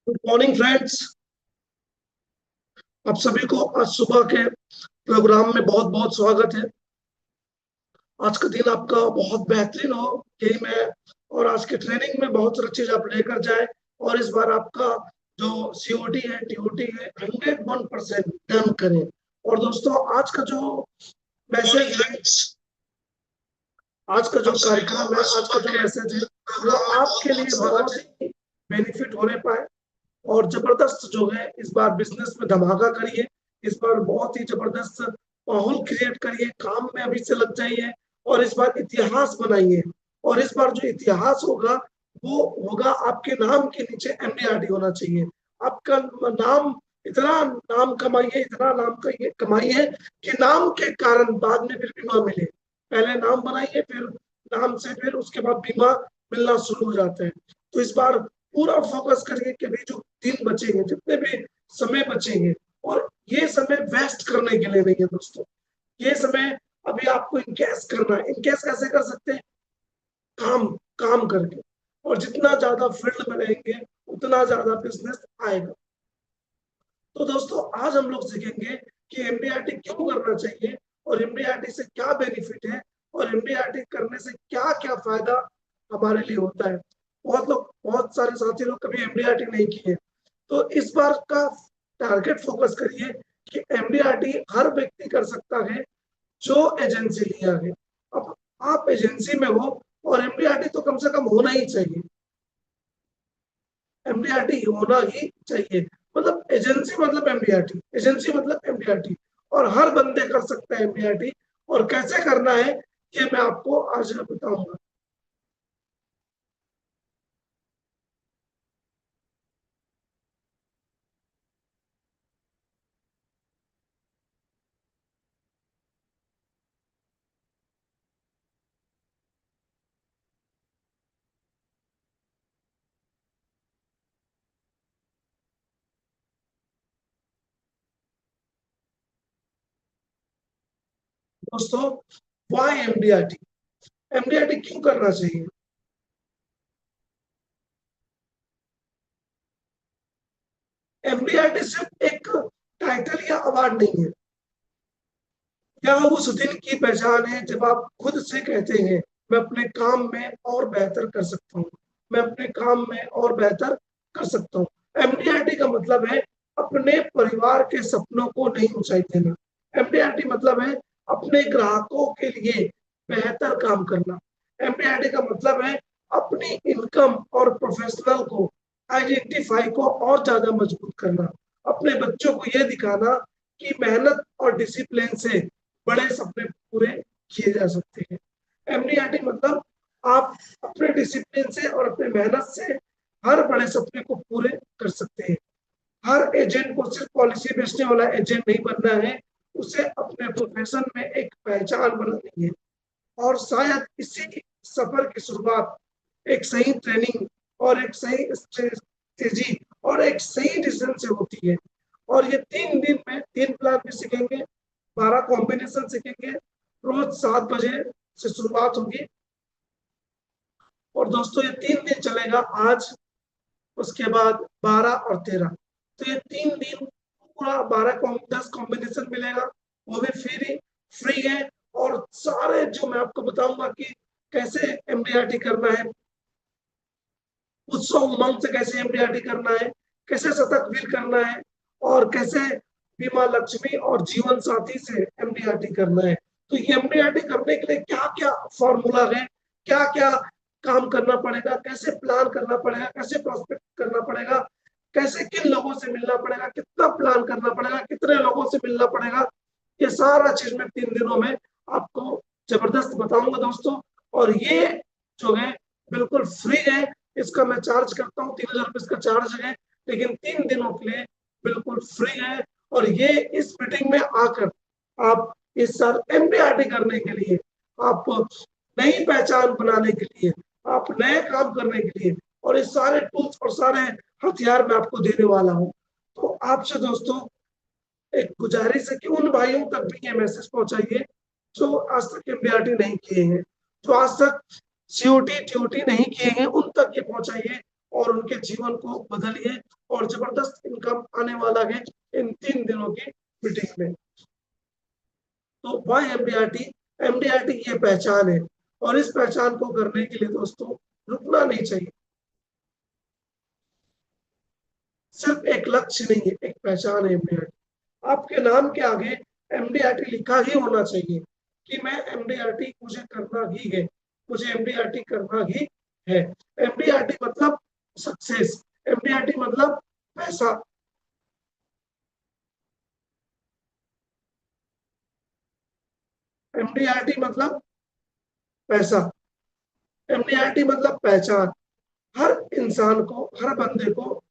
Good morning friends. आप सभी को आज सुबह के प्रोग्राम में बहुत बहुत स्वागत है। आज का दिन आपका बहुत बेहतरीन हो, यही मैं और आज के ट्रेनिंग में बहुत सारी चीज आप लेकर जाए और इस बार आपका जो सीओटी है टीओटी है 101% डन करें। और दोस्तों आज का जो मैसेज है, आज का जो कार्यक्रम है, आज का जो मैसेज है वो आपके लिए बहुत ही बेनिफिट होने पाए और जबरदस्त जो है इस बार बिजनेस में धमाका करिए। इस बार बहुत ही जबरदस्त माहौल क्रिएट करिए, काम में अभी से लग जाइए और इस बार इतिहास बनाइए। और इस बार जो इतिहास होगा वो होगा आपके नाम के नीचे एमडीआरडी होना चाहिए। आपका नाम इतना नाम कमाइए, इतना नाम कमाइए कि नाम के कारण बाद में फिर बीमा मिले। पहले नाम बनाइए, फिर नाम से फिर उसके बाद बीमा मिलना शुरू हो जाता है। तो इस बार पूरा फोकस करिए कि अभी जो दिन बचेंगे, जितने भी समय बचेंगे, और ये समय वेस्ट करने के लिए नहीं है दोस्तों। ये समय अभी आपको इनकैश करना है। इनकैश कैसे कर सकते हैं? काम काम करके। और जितना ज्यादा फील्ड में रहेंगे उतना ज्यादा बिजनेस आएगा। तो दोस्तों आज हम लोग सीखेंगे कि एमडीआरटी क्यों करना चाहिए और एमडीआरटी से क्या बेनिफिट है और एमडीआरटी करने से क्या क्या फायदा हमारे लिए होता है। बहुत सारे साथी लोग कभी एमडीआरटी नहीं किए, तो इस बार का टारगेट फोकस करिए कि एमडीआरटी हर व्यक्ति कर सकता है जो एजेंसी लिया है। अब आप एजेंसी में हो और एमडीआरटी तो कम से कम होना ही चाहिए। एमडीआरटी होना ही चाहिए। मतलब एजेंसी मतलब एमडीआरटी, एजेंसी मतलब एमडीआरटी। और हर बंदे कर सकता है एमडीआरटी। और कैसे करना है ये मैं आपको आज बताऊंगा। दोस्तों, वाई एमडीआरटी? एमडीआरटी क्यों करना चाहिए? एमडीआरटी सिर्फ एक टाइटल या अवार्ड नहीं है। क्या उस दिन की पहचान है जब आप खुद से कहते हैं मैं अपने काम में और बेहतर कर सकता हूँ, मैं अपने काम में और बेहतर कर सकता हूँ। एमडीआरटी का मतलब है अपने परिवार के सपनों को नई ऊंचाई देना। एमडीआरटी मतलब है अपने ग्राहकों के लिए बेहतर काम करना। एमडीआरटी का मतलब है अपनी इनकम और प्रोफेशनल को आइडेंटिफाई को और ज्यादा मजबूत करना। अपने बच्चों को यह दिखाना कि मेहनत और डिसिप्लिन से बड़े सपने पूरे किए जा सकते हैं। एमडीआरटी मतलब आप अपने डिसिप्लिन से और अपने मेहनत से हर बड़े सपने को पूरे कर सकते हैं। हर एजेंट को सिर्फ पॉलिसी बेचने वाला एजेंट नहीं बनना है, उसे अपने प्रोफेशन में एक पहचान बनानी है। और शायद इसी सफर की शुरुआत एक सही ट्रेनिंग और एक सही स्ट्रेटेजी और एक सही डिसीजन से होती है। और ये 3 दिन में 3 प्लान भी सीखेंगे, 12 कॉम्बिनेशन सीखेंगे। रोज 7 बजे से शुरुआत होगी और दोस्तों ये 3 दिन चलेगा। आज, उसके बाद 12 और 13। तो ये 3 दिन पूरा 10 कॉम्बिनेशन मिलेगा, वो भी फ्री फ्री है। और सारे जो मैं आपको बताऊंगा कि कैसे एमडीआरटी करना है, उत्सव उमंग से कैसे एमडीआरटी करना है, कैसे शतक वीर करना है, और कैसे बीमा लक्ष्मी और जीवन साथी से एमडीआरटी करना है। तो ये एमडीआरटी करने के लिए क्या क्या फॉर्मूला है, क्या क्या काम करना पड़ेगा, कैसे प्लान करना पड़ेगा, कैसे प्रोस्पेक्ट करना पड़ेगा, कैसे किन लोगों से मिलना पड़ेगा, कितना प्लान करना पड़ेगा, कितने लोगों से मिलना पड़ेगा, ये सारा चीज मैं 3 दिनों में आपको जबरदस्त बताऊंगा दोस्तों। और ये जो है बिल्कुल फ्री है। इसका मैं चार्ज करता हूँ 3,000 रुपये इसका चार्ज है, लेकिन 3 दिनों के लिए बिल्कुल फ्री है। और ये इस मीटिंग में आकर आप इस साल एमडीआरटी करने के लिए, आप नई पहचान बनाने के लिए, आप नए काम करने के लिए, और इस सारे टूल्स और सारे हथियार मैं आपको देने वाला हूँ। तो आपसे दोस्तों एक गुजारिश है कि उन भाइयों तक भी ये मैसेज पहुंचाइए जो आज तक एमडीआरटी नहीं किए हैं, जो आज तक सीओटी टीओटी नहीं किए हैं, उन तक ये पहुंचाइए और उनके जीवन को बदलिए और जबरदस्त इनकम आने वाला है इन 3 दिनों की मीटिंग में। तो वाई एमडीआरटी, एमडीआरटी की ये पहचान है, और इस पहचान को करने के लिए दोस्तों रुकना नहीं चाहिए। सिर्फ एक लक्ष्य नहीं है, एक पहचान है एमडीआरटी। आपके नाम के आगे एमडीआरटी लिखा ही होना चाहिए कि मैं एमडीआरटी, मुझे करना ही है, मुझे एमडीआरटी करना ही है। एमडीआरटी मतलब सक्सेस, एमडीआरटी मतलब पैसा, एमडीआरटी मतलब पैसा, एमडीआरटी मतलब पहचान। हर इंसान को, हर बंदे को,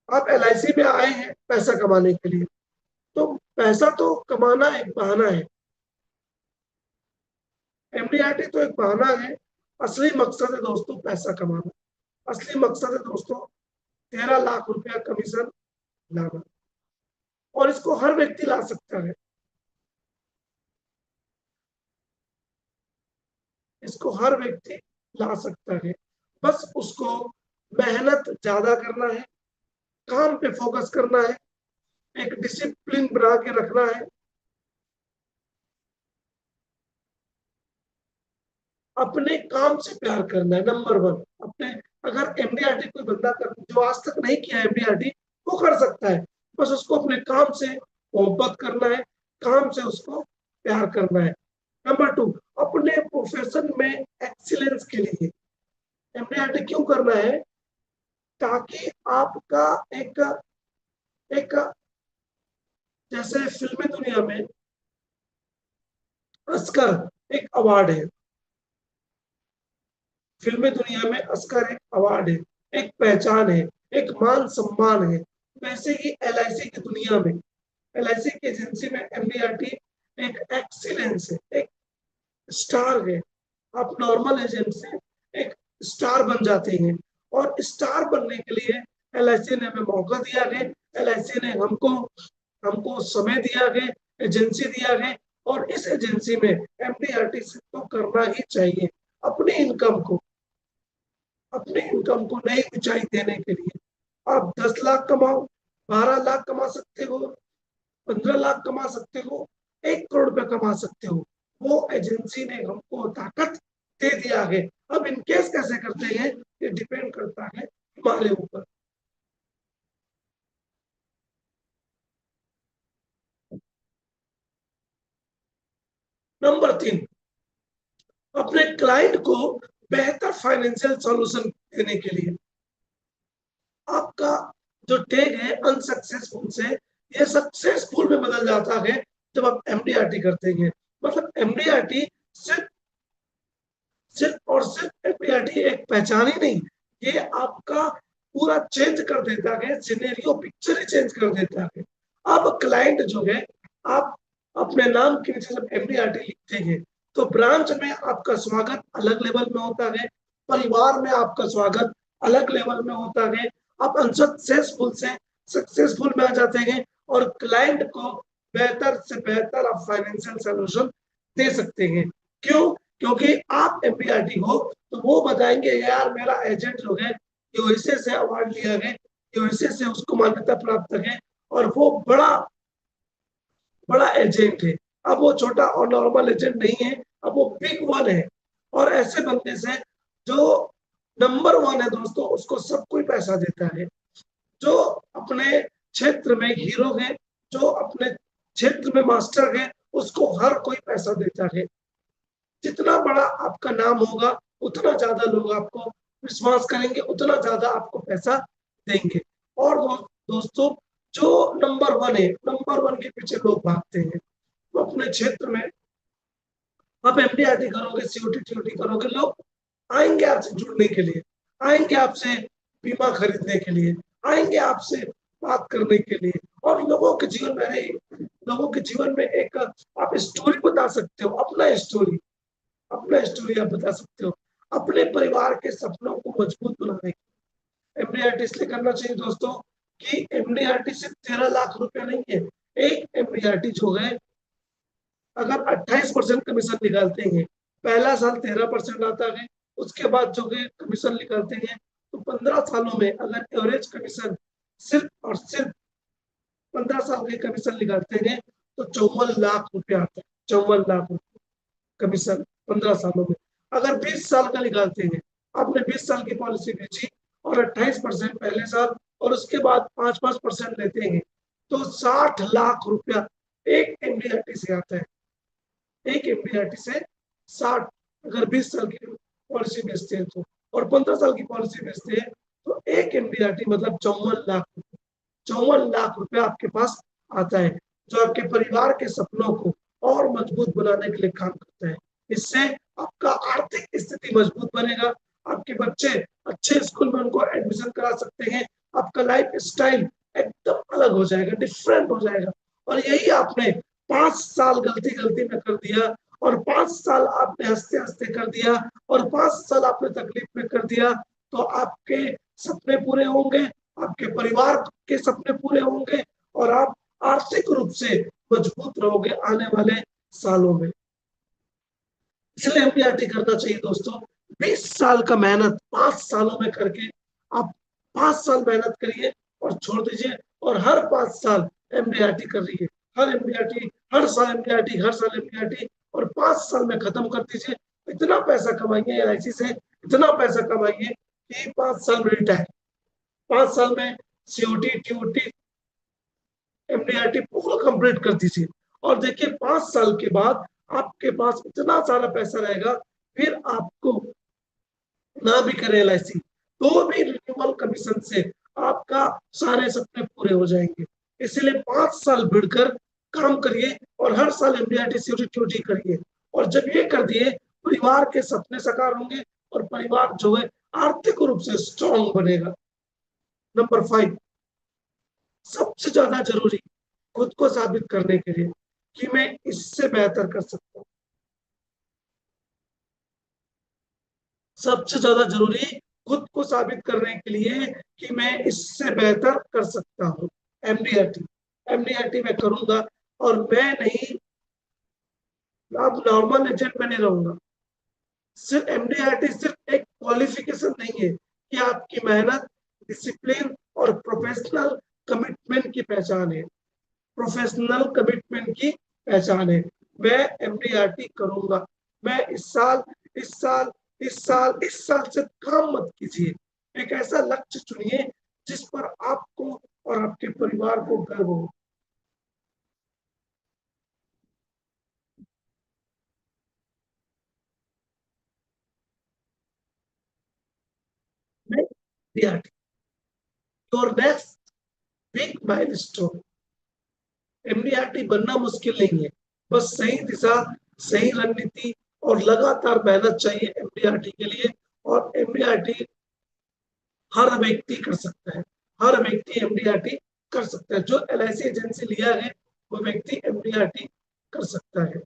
आप एलआईसी में आए हैं पैसा कमाने के लिए, तो पैसा तो कमाना एक बहाना है, एमडीआरटी तो एक बहाना है। असली मकसद है दोस्तों पैसा कमाना, असली मकसद है दोस्तों 13 लाख रुपया कमीशन लाना, और इसको हर व्यक्ति ला सकता है, इसको हर व्यक्ति ला सकता है। बस उसको मेहनत ज्यादा करना है, काम पे फोकस करना है, एक डिसिप्लिन बना के रखना है, अपने काम से प्यार करना है, नंबर वन। अपने, अगर एमडीआरटी कोई बंदा कर जो आज तक नहीं किया एमडीआरटी, वो कर सकता है। बस उसको अपने काम से मोहब्बत करना है, काम से उसको प्यार करना है। नंबर टू, अपने प्रोफेशन में एक्सीलेंस के लिए एमडीआरटी क्यों करना है? ताकि आपका एक एक जैसे फिल्मी दुनिया में ऑस्कर एक अवार्ड है, फिल्मी दुनिया में ऑस्कर एक अवार्ड है, एक पहचान है, एक मान सम्मान है। वैसे ही एलआईसी की दुनिया में, एलआईसी की एजेंसी में एमडीआरटी एक एक्सीलेंस है, एक स्टार है। आप नॉर्मल एजेंट से एक स्टार बन जाते हैं, और स्टार बनने के लिए एलआईसी ने हमें मौका दिया है, एलआईसी ने हमको हमको समय दिया है, एजेंसी दिया है, और इस एजेंसी में एमडीआरटी से तो करना ही चाहिए अपनी इनकम को, अपने इनकम को नई ऊंचाई देने के लिए। आप 10 लाख कमाओ, 12 लाख कमा सकते हो, 15 लाख कमा सकते हो, 1 करोड़ रुपए कमा सकते हो, वो एजेंसी ने हमको ताकत दे दिया है। अब इनकेस कैसे करते हैं ये डिपेंड करता है हमारे ऊपर। नंबर 3, अपने क्लाइंट को बेहतर फाइनेंशियल सॉल्यूशन देने के लिए। आपका जो टैग है अनसक्सेसफुल से ये सक्सेसफुल में बदल जाता है जब आप एमडीआरटी करते हैं। मतलब एमडीआरटी सिर्फ सिर्फ और सिर्फ एमडीआरटी एक पहचान ही नहीं, ये आपका पूरा चेंज कर देता है, सिनेरियो पिक्चर ही चेंज कर देता है। अब क्लाइंट जो है, आप अपने नाम के नीचे जब एमडीआरटी लिखते हैं तो ब्रांच में आपका स्वागत अलग लेवल में होता है, परिवार में आपका स्वागत अलग लेवल में होता है। आप अनसक्सेसफुल से सक्सेसफुल में आ जाते हैं, और क्लाइंट को बेहतर से बेहतर आप फाइनेंशियल सोल्यूशन दे सकते हैं। क्यों? क्योंकि आप एमपीआरटी हो, तो वो बताएंगे यार मेरा एजेंट जो है यूएसए से अवार्ड लिया है, यूएसए से उसको मान्यता प्राप्त है, और वो बड़ा बड़ा एजेंट है। अब वो छोटा और नॉर्मल एजेंट नहीं है, अब वो बिग वन है। और ऐसे बंदे से जो नंबर वन है दोस्तों, उसको सब कोई पैसा देता है। जो अपने क्षेत्र में हीरो है, जो अपने क्षेत्र में मास्टर है, उसको हर कोई पैसा देता है। जितना बड़ा आपका नाम होगा उतना ज्यादा लोग आपको विश्वास करेंगे, उतना ज्यादा आपको पैसा देंगे। और दोस्तों, जो नंबर वन है, नंबर वन के पीछे लोग भागते हैं। तो अपने क्षेत्र में आप एमडीआरटी करोगे, सीओटी टीओटी करोगे, लोग आएंगे आपसे जुड़ने के लिए, आएंगे आपसे बीमा खरीदने के लिए, आएंगे आपसे बात करने के लिए। और लोगों के जीवन में, लोगों के जीवन में एक आप स्टोरी बता सकते हो, अपना स्टोरी, अपना स्टोरी आप बता सकते हो, अपने परिवार के सपनों को मजबूत बनाने की। एमडीआरटी इसलिए करना चाहिए दोस्तों कि एमडीआरटी सिर्फ 13 लाख रुपया नहीं है। एक एमडीआरटी जो है, अगर 28% कमीशन निकालते हैं, पहला साल 13% आता है, उसके बाद जो है कमीशन निकालते हैं, तो 15 सालों में अगर एवरेज कमीशन सिर्फ और सिर्फ 15 साल के कमीशन निकालते हैं तो 54 लाख रुपए आता है। 54 लाख रुपए कमीशन 15 सालों में। अगर 20 साल का निकालते हैं, आपने 20 साल की पॉलिसी बेची और 28% पहले साल और उसके बाद 5% लेते हैं, तो 60 लाख रुपया एक एमडीआरटी से आता है। एक एमडीआरटी से 60, अगर 20 साल की पॉलिसी बेचते हैं तो, और 15 साल की पॉलिसी बेचते हैं तो एक एमडीआरटी मतलब 54 लाख रुपया आपके पास आता है, जो आपके परिवार के सपनों को और मजबूत बनाने के लिए काम करता है। इससे आपका आर्थिक स्थिति मजबूत बनेगा, आपके बच्चे अच्छे स्कूल में उनको एडमिशन करा सकते हैं, आपका लाइफ स्टाइल एकदम अलग हो जाएगा, डिफरेंट हो जाएगा। और यही आपने 5 साल गलती गलती में कर दिया, और 5 साल आपने हंसते हंसते कर दिया, और 5 साल आपने तकलीफ में कर दिया, तो आपके सपने पूरे होंगे, आपके परिवार के सपने पूरे होंगे, और आप आर्थिक रूप से मजबूत रहोगे आने वाले सालों में। इसलिए एमडीआरटी करना चाहिए दोस्तों। 20 साल का मेहनत 5 सालों में करके आप 5 साल मेहनत करिए और छोड़ दीजिए, और हर 5 साल एमडीआरटी कर रही है, हर एमडीआरटी, हर साल एमडीआरटी, हर साल एमडीआरटी, और 5 साल में खत्म कर दीजिए। इतना पैसा कमाइए एलआईसी से, इतना पैसा कमाइए कि 5 साल में रिटायर, 5 साल में सीओटी टीओटी एमडीआरटी पूरा कंप्लीट कर दीजिए, और देखिए 5 साल के बाद आपके पास इतना सारा पैसा रहेगा, फिर आपको ना भी करे एलआईसी तो भी रिन्यूअल कमीशन से आपका सारे सपने पूरे हो जाएंगे। इसलिए 5 साल भिड़कर काम करिए और हर साल एमडीआरटी सीओटी करिए, और जब ये कर दिए परिवार के सपने साकार होंगे और परिवार जो है आर्थिक रूप से स्ट्रांग बनेगा। नंबर 5, सबसे ज्यादा जरूरी खुद को साबित करने के लिए कि मैं इससे बेहतर कर सकता हूँ। सबसे ज्यादा जरूरी खुद को साबित करने के लिए कि मैं इससे बेहतर कर सकता हूँ। एमडीआरटी, एमडीआरटी मैं करूंगा, और मैं नहीं, अब नॉर्मल एजेंट में नहीं रहूंगा। सिर्फ एमडीआरटी सिर्फ एक क्वालिफिकेशन नहीं है, कि आपकी मेहनत, डिसिप्लिन और प्रोफेशनल कमिटमेंट की पहचान है। प्रोफेशनल कमिटमेंट की पहचान है। मैं एमडीआरटी करूंगा। मैं इस साल से काम मत कीजिए। एक ऐसा लक्ष्य चुनिए जिस पर आपको और आपके परिवार को गर्व हो। मैं MDRT your next big milestone. MDRT बनना मुश्किल नहीं है, बस सही दिशा, सही रणनीति और लगातार मेहनत चाहिए एमडीआरटी के लिए। और एमडीआरटी हर व्यक्ति कर सकता है, हर व्यक्ति एमडीआरटी कर सकता है। जो एलआईसी एजेंसी लिया है वो व्यक्ति एमडीआरटी कर सकता है।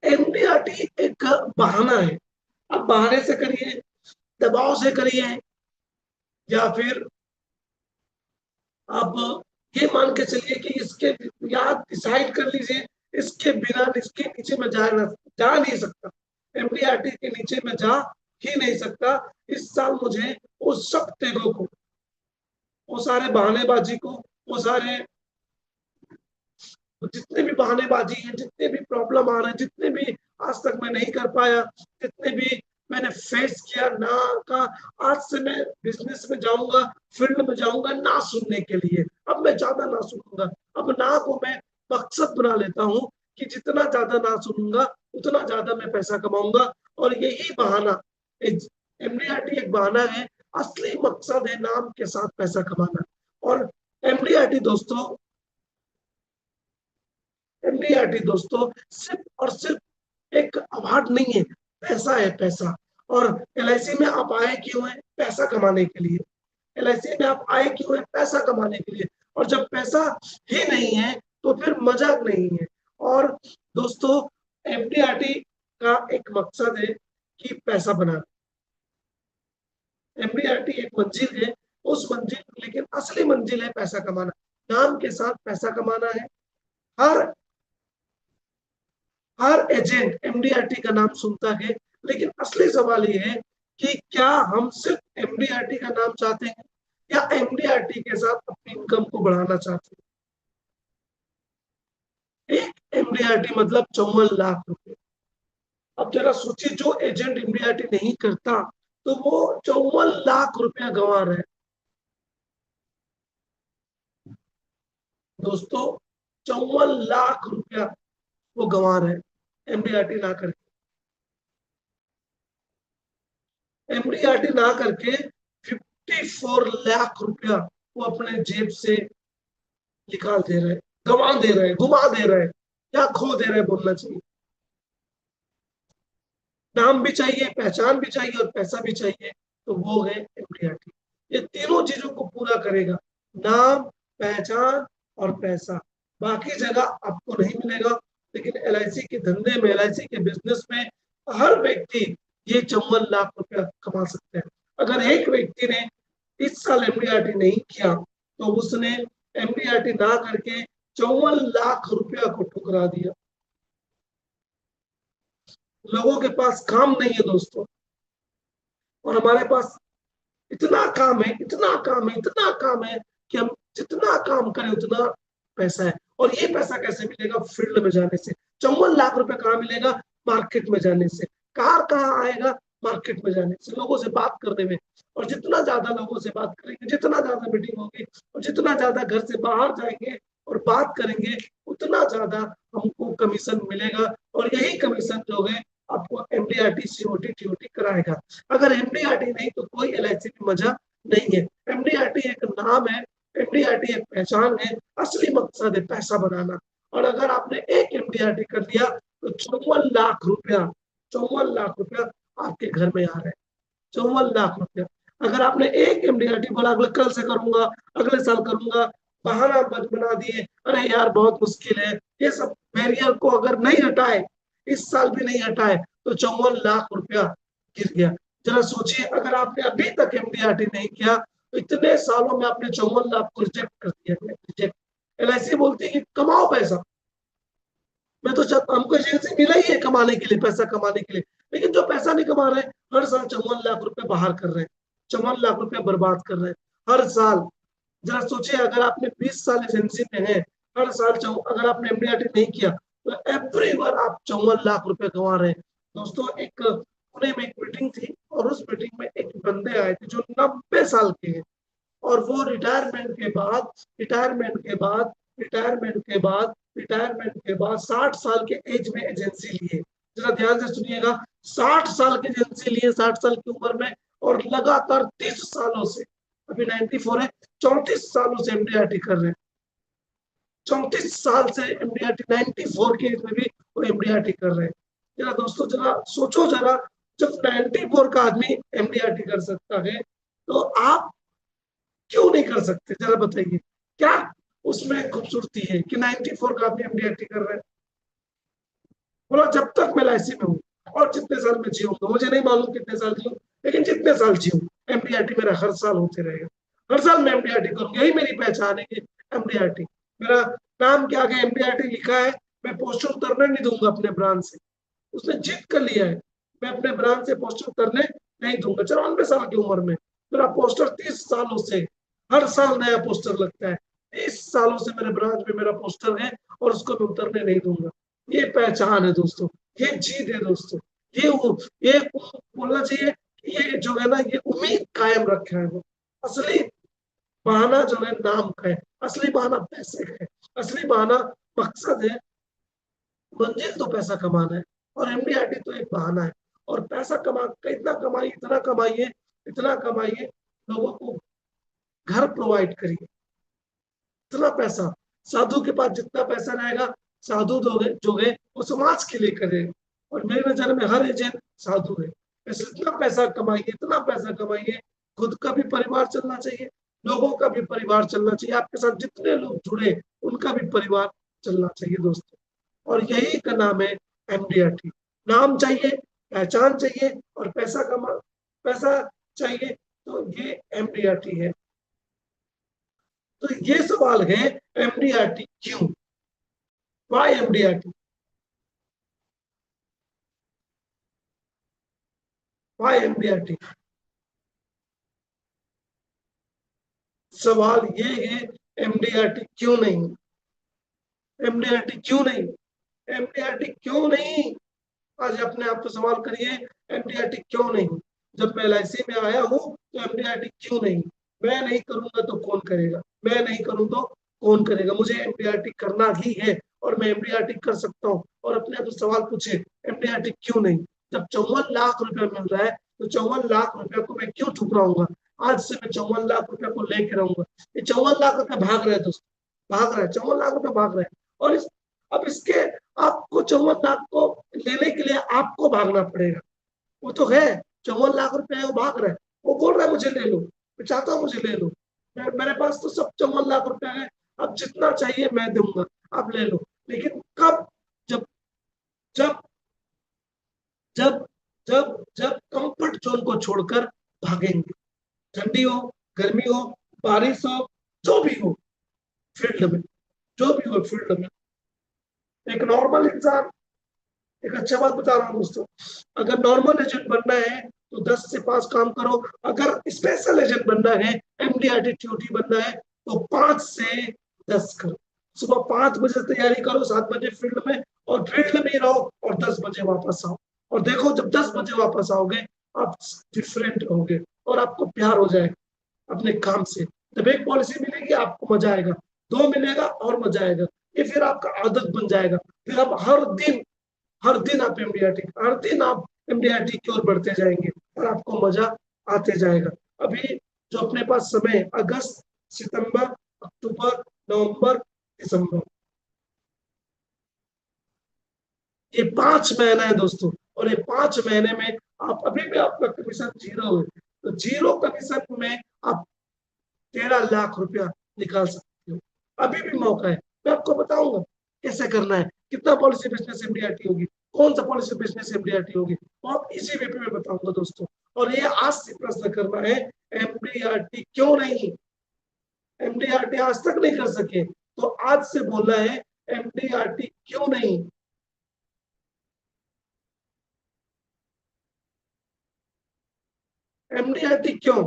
एमडीआरटी एक बहाना है, आप बहाने से करिए, दबाव से करिए, या फिर आप ये मान के चलिए कि इसके, या डिसाइड कर लीजिए इसके बिना, इसके नीचे में जा नहीं सकता, एमडीआरटी के नीचे में जा ही नहीं सकता। इस साल मुझे उस सब तेगों को, वो सारे बहानेबाजी को, वो सारे जितने भी बहानेबाजी हैं, जितने भी प्रॉब्लम आ रहे हैं, जितने भी आज तक मैं नहीं कर पाया, जितने भी मैंने फेस किया ना का, आज से मैं बिजनेस में जाऊंगा, फील्ड में जाऊंगा ना सुनने के लिए। अब मैं ज्यादा ना सुनूंगा, अब ना को मैं मकसद बना लेता हूँ कि जितना ज्यादा ना सुनूंगा उतना ज्यादा मैं पैसा कमाऊंगा। और यही बहाना, एमडीआरटी एक बहाना है, असली मकसद है नाम के साथ पैसा कमाना। और एमडीआरटी दोस्तों, एमडीआरटी दोस्तों सिर्फ और सिर्फ एक अवार्ड नहीं है, पैसा है, पैसा। और एलआईसी में आप आए क्यों है? पैसा कमाने के लिए। एलआईसी में आप आए क्यों है? पैसा कमाने के लिए। और जब पैसा ही नहीं है तो फिर मजाक नहीं है। और दोस्तों, एमडीआरटी का एक मकसद है कि पैसा बनाना। एमडीआरटी एक मंजिल है, उस मंजिल, लेकिन असली मंजिल है पैसा कमाना, नाम के साथ पैसा कमाना है। हर हर एजेंट एमडीआरटी का नाम सुनता है, लेकिन असली सवाल ये है कि क्या हम सिर्फ एमडीआरटी का नाम चाहते हैं या एमडीआरटी के साथ अपनी इनकम को बढ़ाना चाहते हैं? एक एमडीआरटी मतलब 54 लाख रुपए। अब जरा सोचिए, जो एजेंट एमडीआरटी नहीं करता तो वो 54 लाख रुपया गंवा रहे हैं। दोस्तों, 54 लाख रुपया वो गंवा रहे हैं एमडीआरटी ना करके। एमडीआरटी ना करके 54 लाख रुपया वो अपने जेब से निकाल दे रहे हैं, गंवा दे रहे हैं, घुमा दे रहे हैं, या खो दे रहे हैं बोलना चाहिए। नाम भी चाहिए, पहचान भी चाहिए और पैसा भी चाहिए, तो वो है एमडीआरटी। ये तीनों चीजों को पूरा करेगा, नाम, पहचान और पैसा। बाकी जगह आपको नहीं मिलेगा। लेकिन एलआईसी के धंधे में, एलआईसी के बिजनेस में हर व्यक्ति ये 54 लाख रुपया कमा सकते हैं। अगर एक व्यक्ति ने इस साल एमडीआरटी नहीं किया तो उसने एमडीआरटी ना करके 54 लाख रुपया को ठुकरा दिया। लोगों के पास काम नहीं है दोस्तों, और हमारे पास इतना काम है, इतना काम है, इतना काम है कि हम जितना काम करें उतना पैसा है। और ये पैसा कैसे मिलेगा? फील्ड में जाने से। 54 लाख रुपए कहाँ मिलेगा? मार्केट में जाने से। कार कहाँ आएगा? मार्केट में जाने से, लोगों से बात करने में। और जितना ज्यादा लोगों से बात करेंगे, जितना ज्यादा मीटिंग होगी और जितना ज्यादा घर से बाहर जाएंगे और बात करेंगे, उतना ज्यादा हमको कमीशन मिलेगा। और यही कमीशन जो है आपको एमडीआरटी, सीओटी, टीओटी कराएगा। अगर एमडीआरटी नहीं तो कोई एलआईसी में मजा नहीं है। एमडीआरटी एक नाम है, एमडीआरटी एक पहचान है, असली मकसद है पैसा बनाना। और अगर आपने एक एमडीआरटी कर दिया तो 54 लाख रुपया, 54 लाख रुपया आपके घर में आ रहे हैं। 54 लाख रुपया। अगर आपने एक एमडीआरटी बोला अगले कल से करूंगा, अगले साल करूंगा, बहाना बना दिए, अरे यार बहुत मुश्किल है, ये सब बैरियर को अगर नहीं हटाए, इस साल भी नहीं हटाए, तो 54 लाख रुपया गिर गया। जरा सोचिए, अगर आपने अभी तक एमडीआरटी नहीं किया तो इतने सालों में आपने 54 लाख को रिजेक्ट कर दिया। रिजेक्ट। एलआईसी बोलती है कि कमाओ पैसा। मैं तो हमको एजेंसी मिला ही है कमाने के लिए, पैसा कमाने के लिए। लेकिन जो पैसा नहीं कमा रहे, हर साल 54 लाख रुपए बाहर कर रहे हैं, 54 लाख रुपए बर्बाद कर रहे हैं हर साल। जरा सोचिए, अगर आपने 20 साल एजेंसी में है, हर साल अगर आपने एमडीआरटी नहीं किया तो एवरी बार आप 54 लाख रुपए कमा रहे हैं। दोस्तों, एक पुणे में एक मीटिंग थी और उस मीटिंग में एक बंदे आए थे जो 90 साल के हैं। और वो रिटायरमेंट के बाद, रिटायरमेंट के बाद, रिटायरमेंट के बाद, रिटायरमेंट के बाद 60 साल के एज में एजेंसी लिए। जरा ध्यान से सुनिएगा, 60 साल की एजेंसी लिए, 60 साल की उम्र में, और लगातार 30 सालों से, अभी 94 है, 34 सालों से एमडीआरटी कर रहे हैं। 34 साल से एमडीआरटी, 94 के एज में भी वो एमडीआरटी कर रहे हैं। जरा दोस्तों, जरा सोचो, जरा जब 94 का आदमी एमडीआरटी कर सकता है तो आप क्यों नहीं कर सकते? जरा बताइए, क्या उसमें खूबसूरती है कि 94 का आदमी एमडीआरटी कर रहा है? बोला जब तक मैं एलआईसी में हूँ और जितने साल मैं जीऊंगा, मुझे नहीं मालूम कितने साल जीऊँ, लेकिन जितने साल जीऊँ एमडीआरटी मेरा हर साल होते रहेगा। हर साल मैं एमडीआरटी करूंगा, यही मेरी पहचान है कि एमडीआरटी। मेरा नाम के आगे एमडीआरटी लिखा है। मैं पोस्टर उतरने नहीं दूंगा अपने ब्रांच से। उसने जिद कर लिया है, मैं अपने ब्रांच से पोस्टर उतरने नहीं दूंगा। 94 साल की उम्र में मेरा पोस्टर 30 सालों से, हर साल नया पोस्टर लगता है। 30 सालों से मेरे ब्रांच में मेरा पोस्टर है और उसको मैं उतरने नहीं दूंगा। ये पहचान है दोस्तों, ये जीत है दोस्तों। ये बोलना चाहिए कि ये जो है ना, ये उम्मीद कायम रखा है वो। असली बहाना जो है नाम का है, असली बहाना पैसे का है, असली बहाना मकसद है। मंजिल तो पैसा कमाना है और एमडीआरटी तो एक बहाना है। और पैसा कमा, इतना कमाइए, इतना कमाइए, इतना कमाइए, लोगों को घर प्रोवाइड करिए। इतना पैसा, साधु के पास जितना पैसा रहेगा, साधु जो है वो समाज के लिए करेगा। और मेरे नजर में हर एजेंट साधु है। इसलिए इतना पैसा कमाइए, इतना पैसा कमाइए, खुद का भी परिवार चलना चाहिए, लोगों का भी परिवार चलना चाहिए, आपके साथ जितने लोग जुड़े उनका भी परिवार चलना चाहिए दोस्तों। और यही का नाम है एमडीआरटी। नाम चाहिए, पहचान चाहिए और पैसा चाहिए, तो ये एमडीआरटी है। तो ये सवाल है, एमडीआरटी क्यों? Why MDRT? Why MDRT? सवाल ये है, एमडीआरटी क्यों नहीं? एमडीआरटी क्यों नहीं? एमडीआरटी क्यों नहीं? आज अपने आप को सवाल करिए, एमडीआरटी क्यों नहीं? जब मैं एलआईसी में आया हूँ तो एमडीआरटी क्यों नहीं? मैं नहीं करूंगा तो कौन करेगा? मैं नहीं करूँ तो कौन करेगा? मुझे एमडीआरटी करना ही है और मैं एमडीआरटी कर सकता हूँ। और अपने आप से सवाल पूछे, एमडीआरटी क्यों नहीं? जब 54 लाख रुपया मिल रहा है तो 54 लाख रुपया को मैं क्यों ठुकराऊंगा? आज से मैं 54 लाख रुपया को लेके रहूंगा। ये 54 लाख रुपया भाग रहा है दोस्तों, भाग रहा है, 54 लाख रुपया भाग रहा है। और अब इसके, आपको 54 लाख को लेने के लिए आपको भागना पड़ेगा। वो तो है, 54 लाख रुपया है, वो भाग रहा है, वो बोल रहा है मुझे ले लो, मैं चाहता हूँ मुझे ले लो, मेरे पास तो सब 54 लाख रुपया है, अब जितना चाहिए मैं दूंगा, आप ले लो। लेकिन कब? जब जब जब जब जब कंफर्ट जोन को छोड़कर भागेंगे। ठंडी हो, गर्मी हो, बारिश हो, जो भी हो, फील्ड में, जो भी हो फील्ड में, एक नॉर्मल इंसान, एक अच्छा बात बता रहा हूँ दोस्तों, अगर नॉर्मल एजेंट बनना है तो 10 से 5 काम करो। अगर स्पेशल एजेंट बनना है, एमडीआरटी ड्यूटी बनना है, तो 5 से 10 करो। सुबह 5 बजे तैयारी करो, 7 बजे फील्ड में, और फील्ड में ही रहो, और 10 बजे वापस आओ। और देखो, जब 10 बजे वापस आओगे, आप डिफरेंट रहोगे और आपको प्यार हो जाएगा अपने काम से। जब एक पॉलिसी मिलेगी आपको मजा आएगा, दो मिलेगा और मजा आएगा, ये फिर आपका आदत बन जाएगा। फिर आप हर दिन आप एमडीआरटी, हर दिन आप एमडीआरटी की ओर बढ़ते जाएंगे और आपको मजा आते जाएगा। अभी जो अपने पास समय, अगस्त, सितंबर, अक्टूबर, नवंबर, दिसंबर, ये 5 महीना है दोस्तों। और ये 5 महीने में आप अभी भी, आपका कमीशन जीरो है, तो जीरो कमीशन में आप 13 लाख रुपया निकाल सकते हो। अभी भी मौका है, मैं आपको बताऊंगा कैसे करना है, कितना पॉलिसी बिजनेस एमडीआरटी होगी, कौन सा पॉलिसी बिजनेस एमडीआरटी होगी, बहुत इसी वे पे मैं बताऊंगा दोस्तों। और ये आज से प्रश्न करना है, एमडीआरटी क्यों नहीं? एमडीआरटी आज तक नहीं कर सके, तो आज से बोलना है, एमडीआरटी क्यों नहीं? एमडीआरटी क्यों?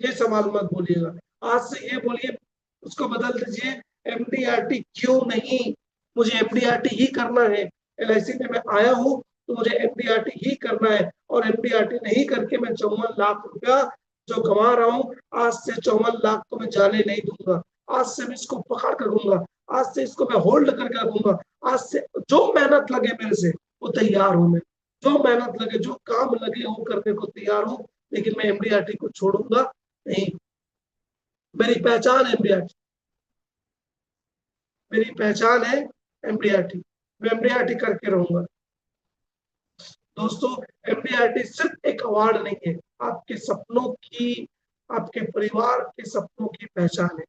ये सवाल मत बोलिएगा, आज से ये बोलिए, उसको बदल दीजिए, एमडीआरटी क्यों नहीं? मुझे एमडीआरटी ही करना है। एलआईसी में मैं आया हूँ तो मुझे एमडीआरटी ही करना है, और एमडीआरटी नहीं करके मैं 54 लाख रुपया जो कमा रहा हूँ, आज से 54 लाख को मैं जाने नहीं दूंगा। आज से मैं इसको पकड़ कर रखूंगा, आज से इसको मैं होल्ड करके रखूंगा। आज से जो मेहनत लगे मेरे से, वो तैयार हूं मैं, जो मेहनत लगे, जो काम लगे, वो करने को तैयार हूँ। लेकिन मैं एमडीआरटी को छोड़ूंगा नहीं। मेरी पहचान है एमडीआरटी, मेरी पहचान है एमडीआरटी, मैं एमडीआरटी करके रहूंगा दोस्तों। एमडीआरटी सिर्फ एक अवार्ड नहीं है, आपके सपनों की, आपके परिवार के सपनों की पहचान है।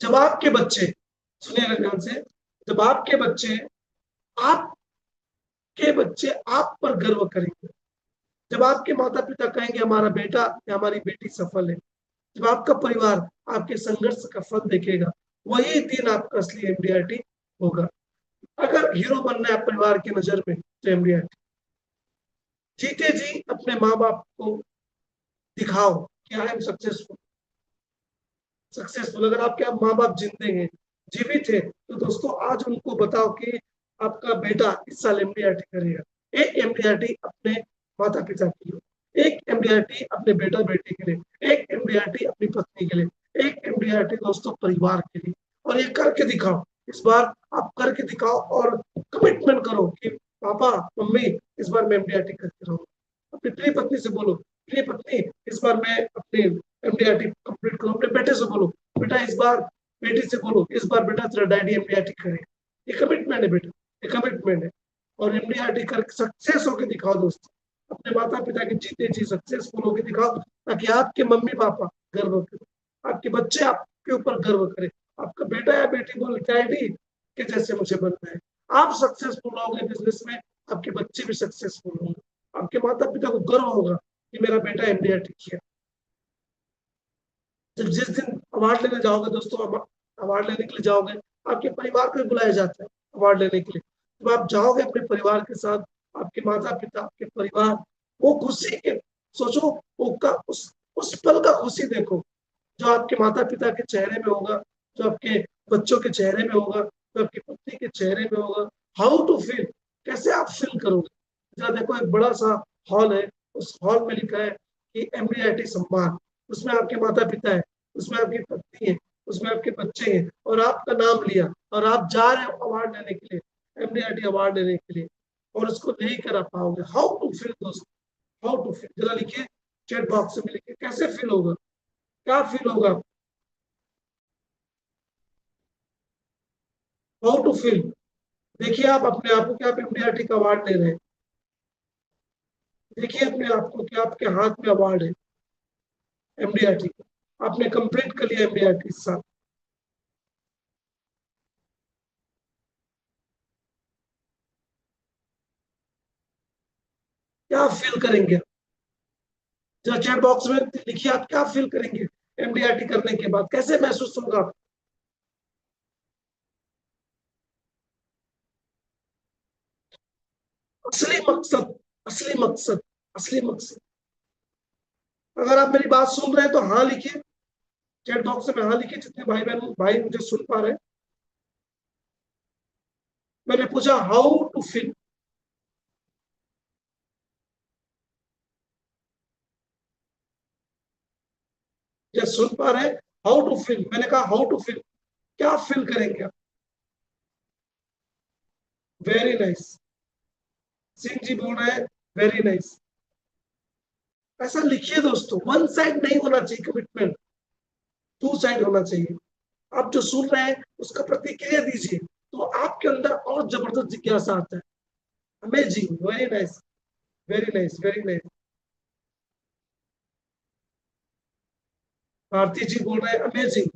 जब आपके बच्चे, सुनिए ध्यान से, जब आपके बच्चे आप पर गर्व करेंगे, जब आपके माता पिता कहेंगे हमारा बेटा या हमारी बेटी सफल है, जब आपका परिवार आपके संघर्ष का फल देखेगा, वही दिन आपका असली एमडीआरटी होगा। अगर हीरो बनना है परिवार की नजर में, तो एमडीआरटी जीते जी अपने माँ बाप को दिखाओ कि आई एम सक्सेसफुल। सक्सेसफुल, अगर आपके माँ बाप जिंदे हैं, जीवित है, तो दोस्तों आज उनको बताओ कि आपका बेटा इस साल एमडीआरटी करेगा। एक एमडीआरटी अपने माता पिता के लिए, एक एमडीआरटी अपने बेटा बेटी के लिए, एक एमडीआरटी अपनी पत्नी के लिए, एक एमडीआरटी दोस्तों परिवार के लिए। और ये करके दिखाओ, इस बार आप करके दिखाओ और कमिटमेंट करो कि पापा मम्मी, इस बार मैं एमडीआरटी करके रहूंगा। अपनी प्रिय पत्नी से बोलो, प्रिय पत्नी, इस बार मैं अपनी एमडीआरटी कंप्लीट करो। अपने बेटे से बोलो, बेटा इस बार, बेटी से बोलो, इस बार बेटा तेरा डैडी एमडीआरटी करे। ये कमिटमेंट है बेटा, ये कमिटमेंट है। और एमडीआरटी कर सक्सेस होकर दिखाओ दोस्तों, अपने माता पिता के जीते जी सक्सेसफुल होकर दिखाओ, ताकि आपके मम्मी पापा गर्व करें, आपके बच्चे आपके ऊपर गर्व करें। आपका बेटा या बेटी बोले डैडी के जैसे मुझे बनना है। आप सक्सेसफुल होंगे बिजनेस में, आपके बच्चे भी सक्सेसफुल होंगे, आपके माता पिता को गर्व होगा कि मेरा बेटा एमडीआरटी किया। जब जिस दिन अवार्ड लेने जाओगे दोस्तों, अवार्ड लेने के लिए जाओगे, आपके परिवार को भी बुलाया जाता है अवार्ड लेने के लिए। जब आप जाओगे अपने परिवार के साथ, आपके माता पिता, आपके परिवार, वो खुशी के सोचो, वो का उस पल का खुशी देखो जो आपके माता पिता के चेहरे में होगा, जो आपके बच्चों के चेहरे में होगा, जो आपकी पत्नी के चेहरे में होगा। हाउ टू फील, कैसे आप फील करोगे? जरा देखो, एक बड़ा सा हॉल है, उस हॉल में लिखा है कि एमडीआईटी सम्मान, उसमें आपके माता पिता है, उसमें आपकी पत्नी है, उसमें आपके बच्चे हैं, और आपका नाम लिया और आप जा रहे हो अवार्ड लेने के लिए, एमडीआईटी अवार्ड लेने के लिए, और उसको नहीं करा पाओगे। हाउ टू फील दोस्त, हाउ टू फील, जरा लिखिए चैट बॉक्स में, लिखिए कैसे फील होगा, क्या फील होगा, हाउ टू फील। देखिए आप अपने आप को कि आप एमडीआरटी का अवार्ड ले रहे हैं, देखिए अपने आप को कि आपके हाथ में अवार्ड है एमडीआरटी का, आपने कंप्लीट कर लिया एमडीआरटी इस साल। क्या फील करेंगे? जरा चैट बॉक्स में लिखिए आप क्या फील करेंगे एमडीआरटी करने के बाद, कैसे महसूस होगा आपको? असली मकसद, असली मकसद, असली मकसद। अगर आप मेरी बात सुन रहे हैं तो हाँ लिखिए, चैट बॉक्स में हाँ लिखिए, जितने भाई बहन भाई मुझे सुन पा रहे हैं। मैंने पूछा हाउ टू फील, या सुन पा रहे हैं? हाउ टू फील, मैंने कहा हाउ टू फील, क्या फील करेंगे आप? वेरी नाइस, सिंह जी बोल रहे हैं, वेरी नाइस। ऐसा लिखिए दोस्तों, वन साइड नहीं होना चाहिए कमिटमेंट, टू साइड होना चाहिए। आप जो सुन रहे हैं उसका प्रतिक्रिया दीजिए, तो आपके अंदर और जबरदस्त जिज्ञासा आता है। Amazing, very nice, very nice, very nice. Bharti ji बोल रहे हैं अमेजिंग,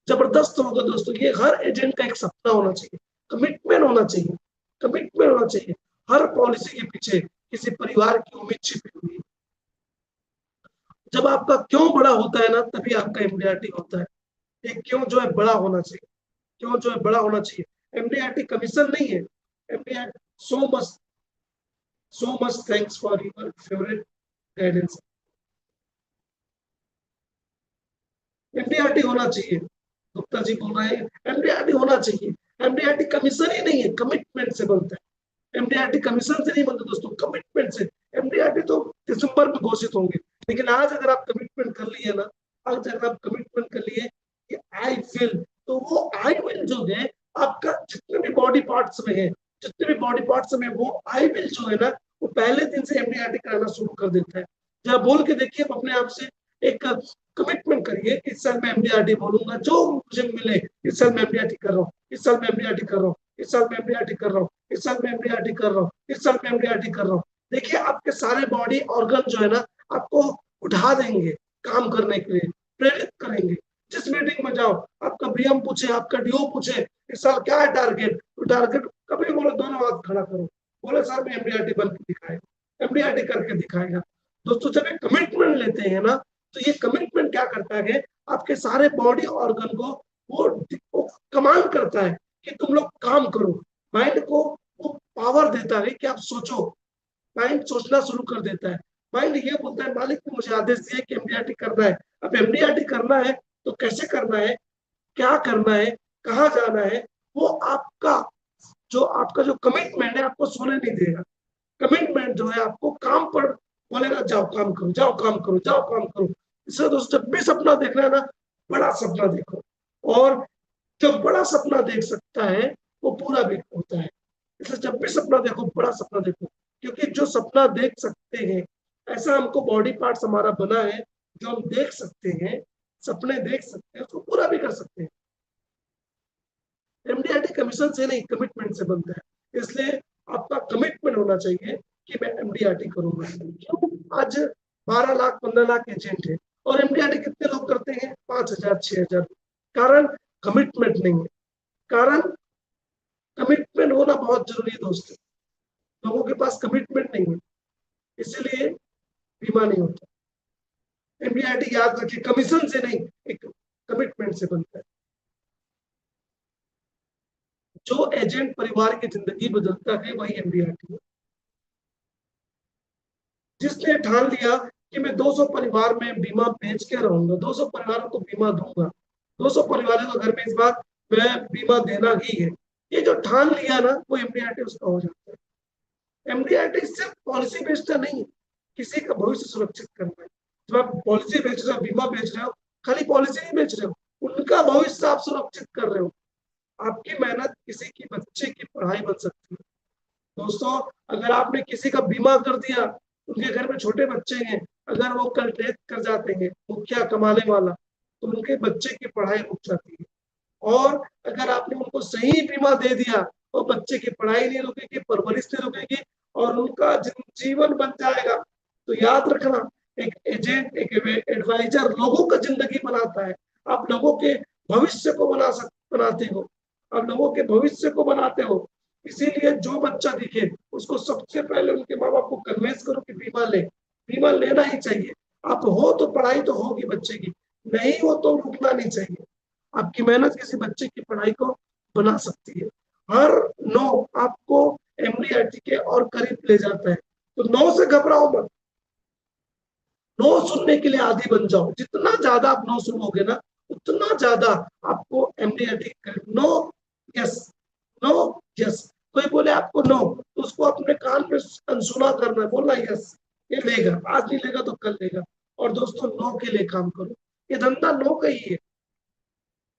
जबरदस्त होगा दोस्तों। ये हर एजेंट का एक सपना होना चाहिए, कमिटमेंट होना चाहिए, कमिटमेंट होना चाहिए। हर पॉलिसी के पीछे किसी परिवार की उम्मीद छिपी हुई है। जब आपका क्यों बड़ा होता है ना, तभी आपका एमडीआरटी होता है। ये क्यों जो है बड़ा होना चाहिए, क्यों जो है बड़ा होना चाहिए। एमडीआरटी कमीशन नहीं है। MDRT, so much thanks for your favourite guidance. MDRT होना चाहिए, गुप्ता जी बोल रहे हैं एमडीआरटी होना चाहिए। एमडीआरटी कमीशन ही नहीं है, कमिटमेंट से बनता है। एमडीआरटी कमीशन से नहीं बनता दोस्तों, कमिटमेंट से। एमडीआरटी तो दिसंबर में घोषित होंगे, लेकिन आज अगर आप कमिटमेंट कर लिए ना, आज अगर आप कमिटमेंट कर लिए कि आई विल, तो वो आई विल जो है आपका जितने भी बॉडी पार्ट्स में है, जितने भी बॉडी पार्ट्स में, वो आई विल जो है ना, वो पहले दिन से एमडीआरटी कराना शुरू कर देता है। जब बोल के देखिए अपने आप से, एक कमिटमेंट करिए कि इस साल मैं एमडीआरटी बोलूंगा, जो मुझे मिले इस साल मैं एमडीआरटी कर रहा हूँ, इस साल मैं एमडीआरटी कर रहा हूँ, इस साल मैं एमडीआरटी कर रहा हूँ, इस साल मैं एमडीआरटी कर रहा हूँ, इस साल मैं एमडीआरटी कर रहा हूँ। देखिए आपके सारे बॉडी ऑर्गन जो है ना, आपको उठा देंगे काम करने के लिए, प्रेरित करेंगे। जिस मीटिंग में जाओ, आपका बीएम पूछे, आपका डीओ पूछे इस साल क्या है टारगेट, तो टारगेट कभी बोलो दोनों हाथ खड़ा करो, बोले साहब मैं एमडीआरटी बन के दिखाएगा, एमडीआरटी करके दिखाएगा। दोस्तों जब एक कमिटमेंट लेते हैं ना, तो ये कमिटमेंट क्या करता है, आपके सारे बॉडी ऑर्गन को वो कमांड करता है कि तुम लोग काम करो। माइंड को वो पावर देता है कि आप सोचो, माइंड सोचना शुरू कर देता है। माइंड ये बोलता है मालिक ने मुझे आदेश दिया कि एमडीआरटी करना है। अब एमडीआरटी करना है तो कैसे करना है, क्या करना है, कहाँ जाना है, वो आपका जो कमिटमेंट है आपको सोने नहीं देगा। कमिटमेंट जो है आपको काम पर बोलेगा, जाओ काम करो, जाओ काम करो, जाओ काम करो। इसलिए दोस्तों जब भी सपना देखना है ना, बड़ा सपना देखो, और जो बड़ा सपना देख सकता है वो पूरा भी होता है। इसलिए जब भी सपना देखो, बड़ा सपना देखो, क्योंकि जो सपना देख सकते हैं, ऐसा हमको बॉडी पार्ट्स हमारा बना है, जो हम देख सकते हैं, सपने देख सकते हैं, उसको पूरा भी कर सकते हैं। एमडीआरटी कमीशन से नहीं, कमिटमेंट से बनता है। इसलिए आपका कमिटमेंट होना चाहिए कि मैं एमडीआरटी करूंगा। क्यों? आज 12 लाख 15 लाख एजेंट है, और एमडीआरटी कितने लोग करते हैं? 5,000 6,000। कारण कमिटमेंट नहीं है, कारण कमिटमेंट होना बहुत जरूरी है दोस्तों। लोगों के पास कमिटमेंट नहीं है, इसलिए बीमा नहीं होता। एमडीआरटी याद रखिए कमीशन से नहीं, एक कमिटमेंट से बनता है। जो एजेंट परिवार की जिंदगी बदलता है वही एमडीआरटी है। जिसने ठान लिया कि मैं 200 परिवार में बीमा बेच के रहूंगा, 200 परिवारों को बीमा दूंगा, 200 परिवारों को घर में इस बार मैं बीमा देना ही है, ये जो ठान लिया ना, वो एमडीआरटी उसका हो जाता है। एमडीआरटी सिर्फ पॉलिसी बेचना नहीं है, किसी का भविष्य सुरक्षित करना है। जब आप पॉलिसी बेच रहे हो, बीमा बेच रहे हो, खाली पॉलिसी नहीं बेच रहे हो, उनका भविष्य आप सुरक्षित कर रहे हो। आपकी मेहनत किसी की बच्चे की पढ़ाई बन सकती है। दोस्तों, अगर आपने किसी का बीमा कर दिया, उनके घर में छोटे बच्चे हैं, अगर वो कल डेथ कर जाते हैं, मुखिया कमाने वाला, तो उनके बच्चे की पढ़ाई रुक जाती है। और अगर आपने उनको सही बीमा दे दिया, तो बच्चे की पढ़ाई नहीं रुकेगी, परवरिश नहीं रुकेगी, और उनका जीवन बन जाएगा। तो याद रखना, एक एजेंट, एक एडवाइजर लोगों का जिंदगी बनाता है। आप लोगों के भविष्य को बनाते हो, आप लोगों के भविष्य को बनाते हो। इसीलिए जो बच्चा दिखे उसको सबसे पहले उनके माँ बाप को कन्विंस करो कि बीमा ले, बीमा लेना ही चाहिए। आप हो तो पढ़ाई तो होगी बच्चे की, नहीं हो तो रुकना नहीं चाहिए। आपकी मेहनत किसी बच्चे की पढ़ाई को बना सकती है। हर नो आपको एमडीआरटी के और करीब ले जाता है। तो नो से घबराओ मत, नो सुनने के लिए आदी बन जाओ। जितना ज्यादा आप नो सुनोगे ना, उतना ज्यादा आपको MDRT no, yes, no, yes. कोई बोले आपको नो, तो उसको अपने कान में अनसुना करना, बोलना यस, ये लेगा, आज नहीं लेगा तो कल लेगा। और दोस्तों, नो के लिए काम करो, ये धंधा नो का ही है।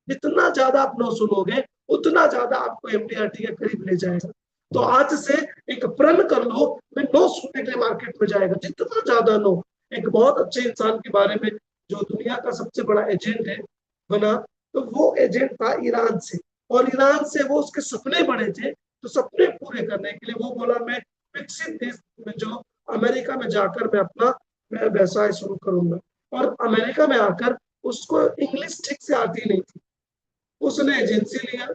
जितना ज्यादा आप नो सुनोगे, उतना ज्यादा आपको एमडीआरटी के करीब ले जाएगा। तो आज से एक प्रण कर लो, मैं नो सुनने के लिए मार्केट में जाएगा, जितना ज्यादा नो। एक बहुत अच्छे इंसान के बारे में, जो दुनिया का सबसे बड़ा एजेंट है बना, तो वो एजेंट था ईरान से। और ईरान से वो, उसके सपने बड़े थे, तो सपने पूरे करने के लिए वो बोला, मैं विकसित देश में, जो अमेरिका में जाकर मैं व्यवसाय शुरू करूंगा। और अमेरिका में आकर उसको इंग्लिश ठीक से आती नहीं थी, उसने एजेंसी लिया।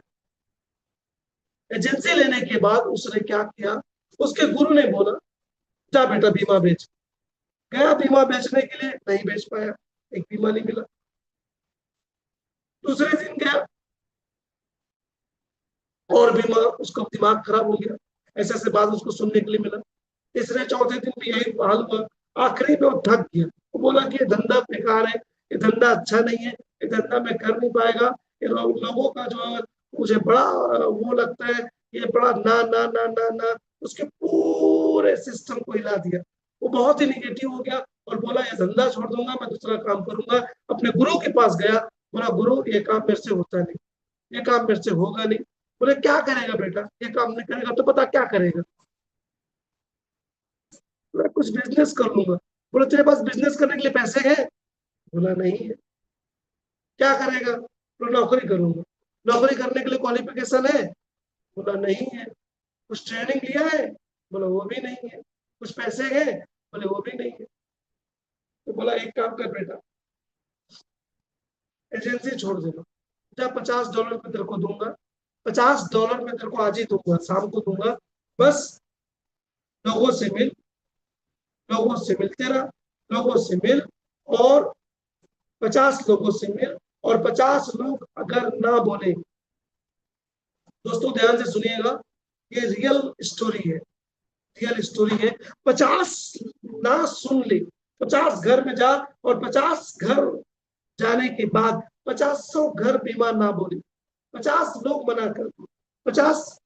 एजेंसी लेने के बाद उसने क्या किया, उसके गुरु ने बोला, जा बेटा बीमा बेच। गया बीमा बेचने के लिए, नहीं बेच पाया, एक बीमा नहीं मिला। दूसरे दिन गया, और बीमा, उसका दिमाग खराब हो गया, ऐसे ऐसे बात उसको सुनने के लिए मिला। तीसरे चौथे दिन भी यही हाल हुआ। आखिरी में वो थक गया, वो बोला कि ये धंधा बेकार है, ये धंधा अच्छा नहीं है, ये धंधा मैं कर नहीं पाएगा, ये लोगों का जो है, मुझे बड़ा वो लगता है, ये बड़ा ना ना ना ना ना, उसके पूरे सिस्टम को हिला दिया। वो बहुत ही निगेटिव हो गया, और बोला ये धंधा छोड़ दूंगा, मैं दूसरा काम करूंगा। अपने गुरु के पास गया, बोला गुरु, ये काम मेरे से होता नहीं, ये काम मेरे से होगा नहीं। बोले क्या करेगा बेटा, ये काम नहीं करेगा तो बता क्या करेगा। मैं कुछ बिजनेस कर लूंगा। बोले तेरे पास बिजनेस करने के लिए पैसे है? बोला नहीं है। क्या करेगा? बोला नौकरी करूंगा। नौकरी करने के लिए क्वालिफिकेशन है? बोला नहीं है। कुछ ट्रेनिंग लिया है? बोला वो भी नहीं है। कुछ पैसे है? बोले वो भी नहीं है। तो बोला एक काम कर बेटा, एजेंसी छोड़ देना, जा $50 में तेरे को दूंगा, $50 में तेरे को आज ही दूंगा, शाम को दूंगा। बस लोगों से मिल, लोगों से मिलते रहा, लोगों से मिल, और 50 लोगों से मिल, और 50 लोग अगर ना बोले, दोस्तों ध्यान से सुनिएगा, ये रियल स्टोरी है, रियल स्टोरी है। 50 ना सुन ले, 50 घर में जा, और 50 घर जाने के बाद 50 घर बीमा ना बोले, 50 लोग मना कर दो, 50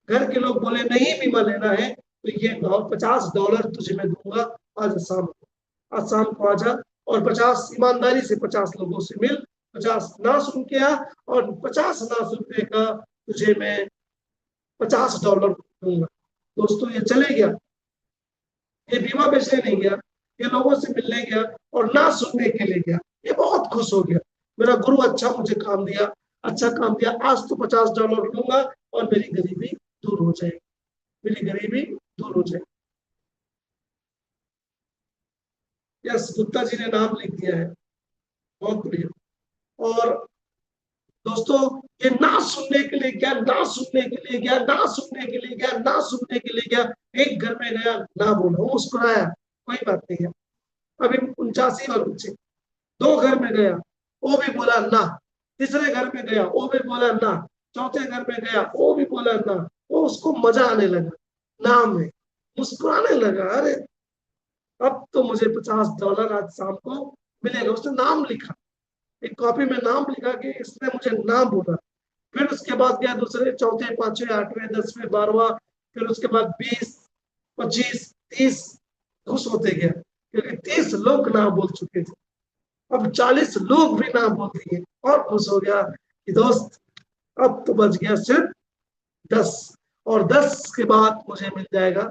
घर के लोग बोले नहीं बीमा लेना है, तो ये $50 तुझे मैं दूंगा, आज शाम को, आज शाम को आजा, और 50 ईमानदारी से 50 लोगों से मिल, 50 ना सुन के आ, और 50 ना सुनने का तुझे मैं $50 दूंगा। दोस्तों, ये चले गया, ये बीमा बेचने नहीं गया, ये लोगों से मिलने गया, और ना सुनने के लिए गया। ये बहुत खुश हो गया, मेरा गुरु अच्छा मुझे काम दिया, अच्छा काम दिया, आज तो $50 लूंगा, और मेरी गरीबी दूर हो जाएगी, मेरी गरीबी दूर हो जाएगी। यस, गुप्ता जी ने नाम लिख दिया है, बहुत बढ़िया। और दोस्तों, ये ना सुनने के लिए गया, ना सुनने के लिए गया, ना सुनने के लिए गया, ना सुनने के लिए गया। एक घर में गया, ना बोला, वो मुस्कुराया, कोई बात नहीं है, अभी 85 और बच्चे। 2 घर में गया, वो भी बोला ना। तीसरे घर में गया, वो भी बोला ना। चौथे घर में गया, वो भी बोला ना। वो उसको मजा आने लगा, नाम है, मुस्कुराने लगा। अरे अब तो मुझे $50 आज शाम को मिलेगा। उसने नाम लिखा, एक कॉपी में नाम लिखा कि इसने मुझे नाम बोला। फिर उसके बाद गया दूसरे, चौथे, पांचवें, आठवें, 10वें, 12वां, फिर उसके बाद 20, 25, 30 खुश होते गया, क्योंकि 30 लोग नाम बोल चुके थे। अब 40 लोग भी नाम बोल दिए और खुश हो गया कि दोस्त अब तो बच गया सिर्फ 10, और 10 के बाद मुझे मिल जाएगा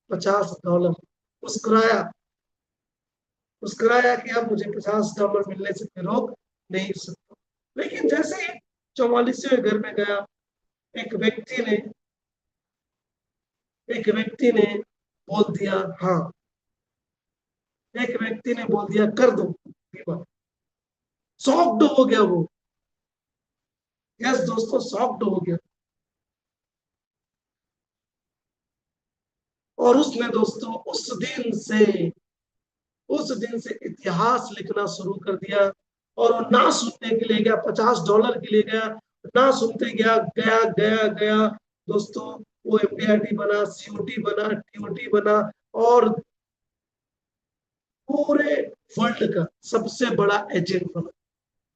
$50। मुस्कुराया, मुस्कुराया कि अब मुझे $50 मिलने से मैं रोक नहीं सकता। लेकिन जैसे ही 44वें घर में गया, एक व्यक्ति ने एक व्यक्ति ने बोल दिया हाँ, एक व्यक्ति ने बोल दिया कर दो बीमा। सॉफ्ट हो गया वो। यस दोस्तों, सॉफ्ट हो गया। और उसने दोस्तों उस दिन से इतिहास लिखना शुरू कर दिया। और वो ना सुनने के लिए गया, $50 के लिए गया, ना सुनते गया, गया गया गया दोस्तों। वो एमडीआरटी बना, सीओटी बना, टीओटी बना, और पूरे वर्ल्ड का सबसे बड़ा एजेंट बना,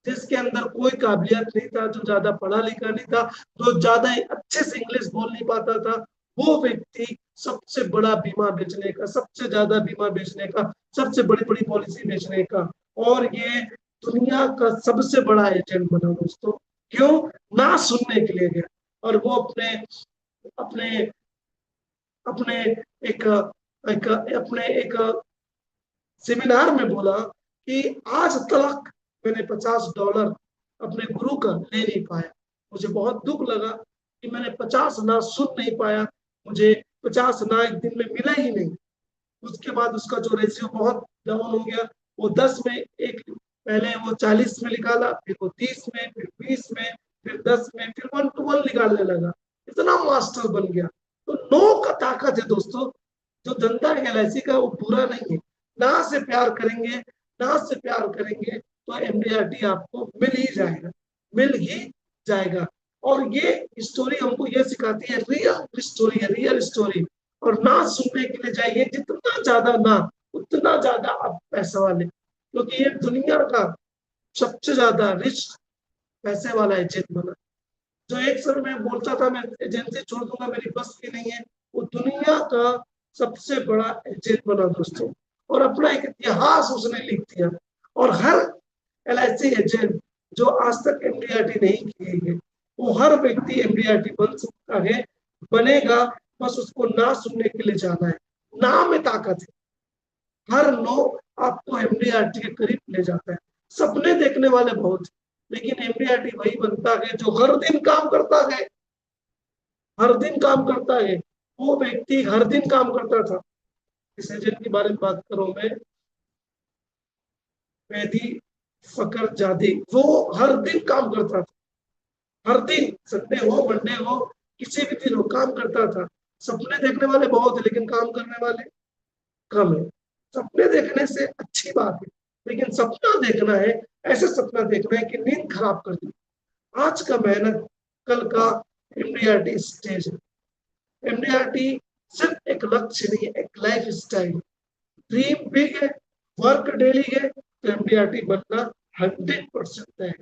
जिसके अंदर कोई काबिलियत नहीं था, जो ज्यादा पढ़ा लिखा नहीं था, जो ज्यादा अच्छे से इंग्लिश बोल नहीं पाता था, वो व्यक्ति सबसे बड़ा बीमा बेचने का, सबसे ज्यादा बीमा बेचने का, सबसे बड़ी बड़ी पॉलिसी बेचने का, और ये दुनिया का सबसे बड़ा एजेंट बना दोस्तों। क्यों? ना सुनने के लिए गया। और वो अपने अपने अपने एक एक अपने एक सेमिनार में बोला कि आज तक मैंने $50 अपने गुरु का ले नहीं पाया। मुझे बहुत दुख लगा कि मैंने 50 ना सुन नहीं पाया, मुझे 50 ना एक दिन में मिला ही नहीं। उसके बाद उसका जो रेशियो बहुत डाउन हो गया। वो 10 में एक, पहले वो 40 में निकाला, फिर वो 30 में, फिर 20 में, फिर 10 में, फिर 1 to 1 निकालने लगा। इतना मास्टर बन गया। तो नो का ताकत है दोस्तों। जो धंधा है एलआईसी का, वो पूरा नहीं है। ना से प्यार करेंगे, ना से प्यार करेंगे तो एमडीआरटी आपको मिल ही जाएगा, मिल ही जाएगा। और ये स्टोरी हमको ये सिखाती है, रियल स्टोरी है, रियल स्टोरी। और ना सुनने के लिए जाइए, जितना ज्यादा ना, उतना ज्यादा आप पैसा वाले, क्योंकि ये दुनिया का सबसे ज्यादा रिच पैसे वाला एजेंट बना। जो एक समय में बोलता था मैं एजेंसी छोड़ दूंगा, मेरी बस की नहीं है, वो दुनिया का सबसे बड़ा एजेंट बना दोस्तों। और अपना एक इतिहास उसने लिख दिया। और हर एलआईसी एजेंट जो आज तक एमडीआरटी नहीं किए हैं, वो हर व्यक्ति एमडीआरटी बन सकता है, बनेगा। बस उसको ना सुनने के लिए जाना है। ना में ताकत है। हर लोग आपको एमडीआरटी के करीब ले जाता है। सपने देखने वाले बहुत हैं, लेकिन एमडीआरटी वही बनता है जो हर दिन काम करता है, हर दिन काम करता है। वो व्यक्ति हर दिन काम करता था। इस एजेंट के बारे में बात करूं मैं, मेहदी फकर जादी, वो हर दिन काम करता था। हर दिन, संडे हो, मंडे हो, किसी भी दिन हो, काम करता था। सपने देखने वाले बहुत है, लेकिन काम करने वाले कम है। सपने देखने से अच्छी बात है, लेकिन सपना देखना है, ऐसे सपना देखना है कि नींद खराब कर दी। आज का मेहनत, कल का एमडीआरटी स्टेज है। एमडीआरटी सिर्फ एक लक्ष्य नहीं है, एक लाइफ स्टाइल। ड्रीम बिग है, वर्क डेली है, तो एमडीआरटी बनना 100% है,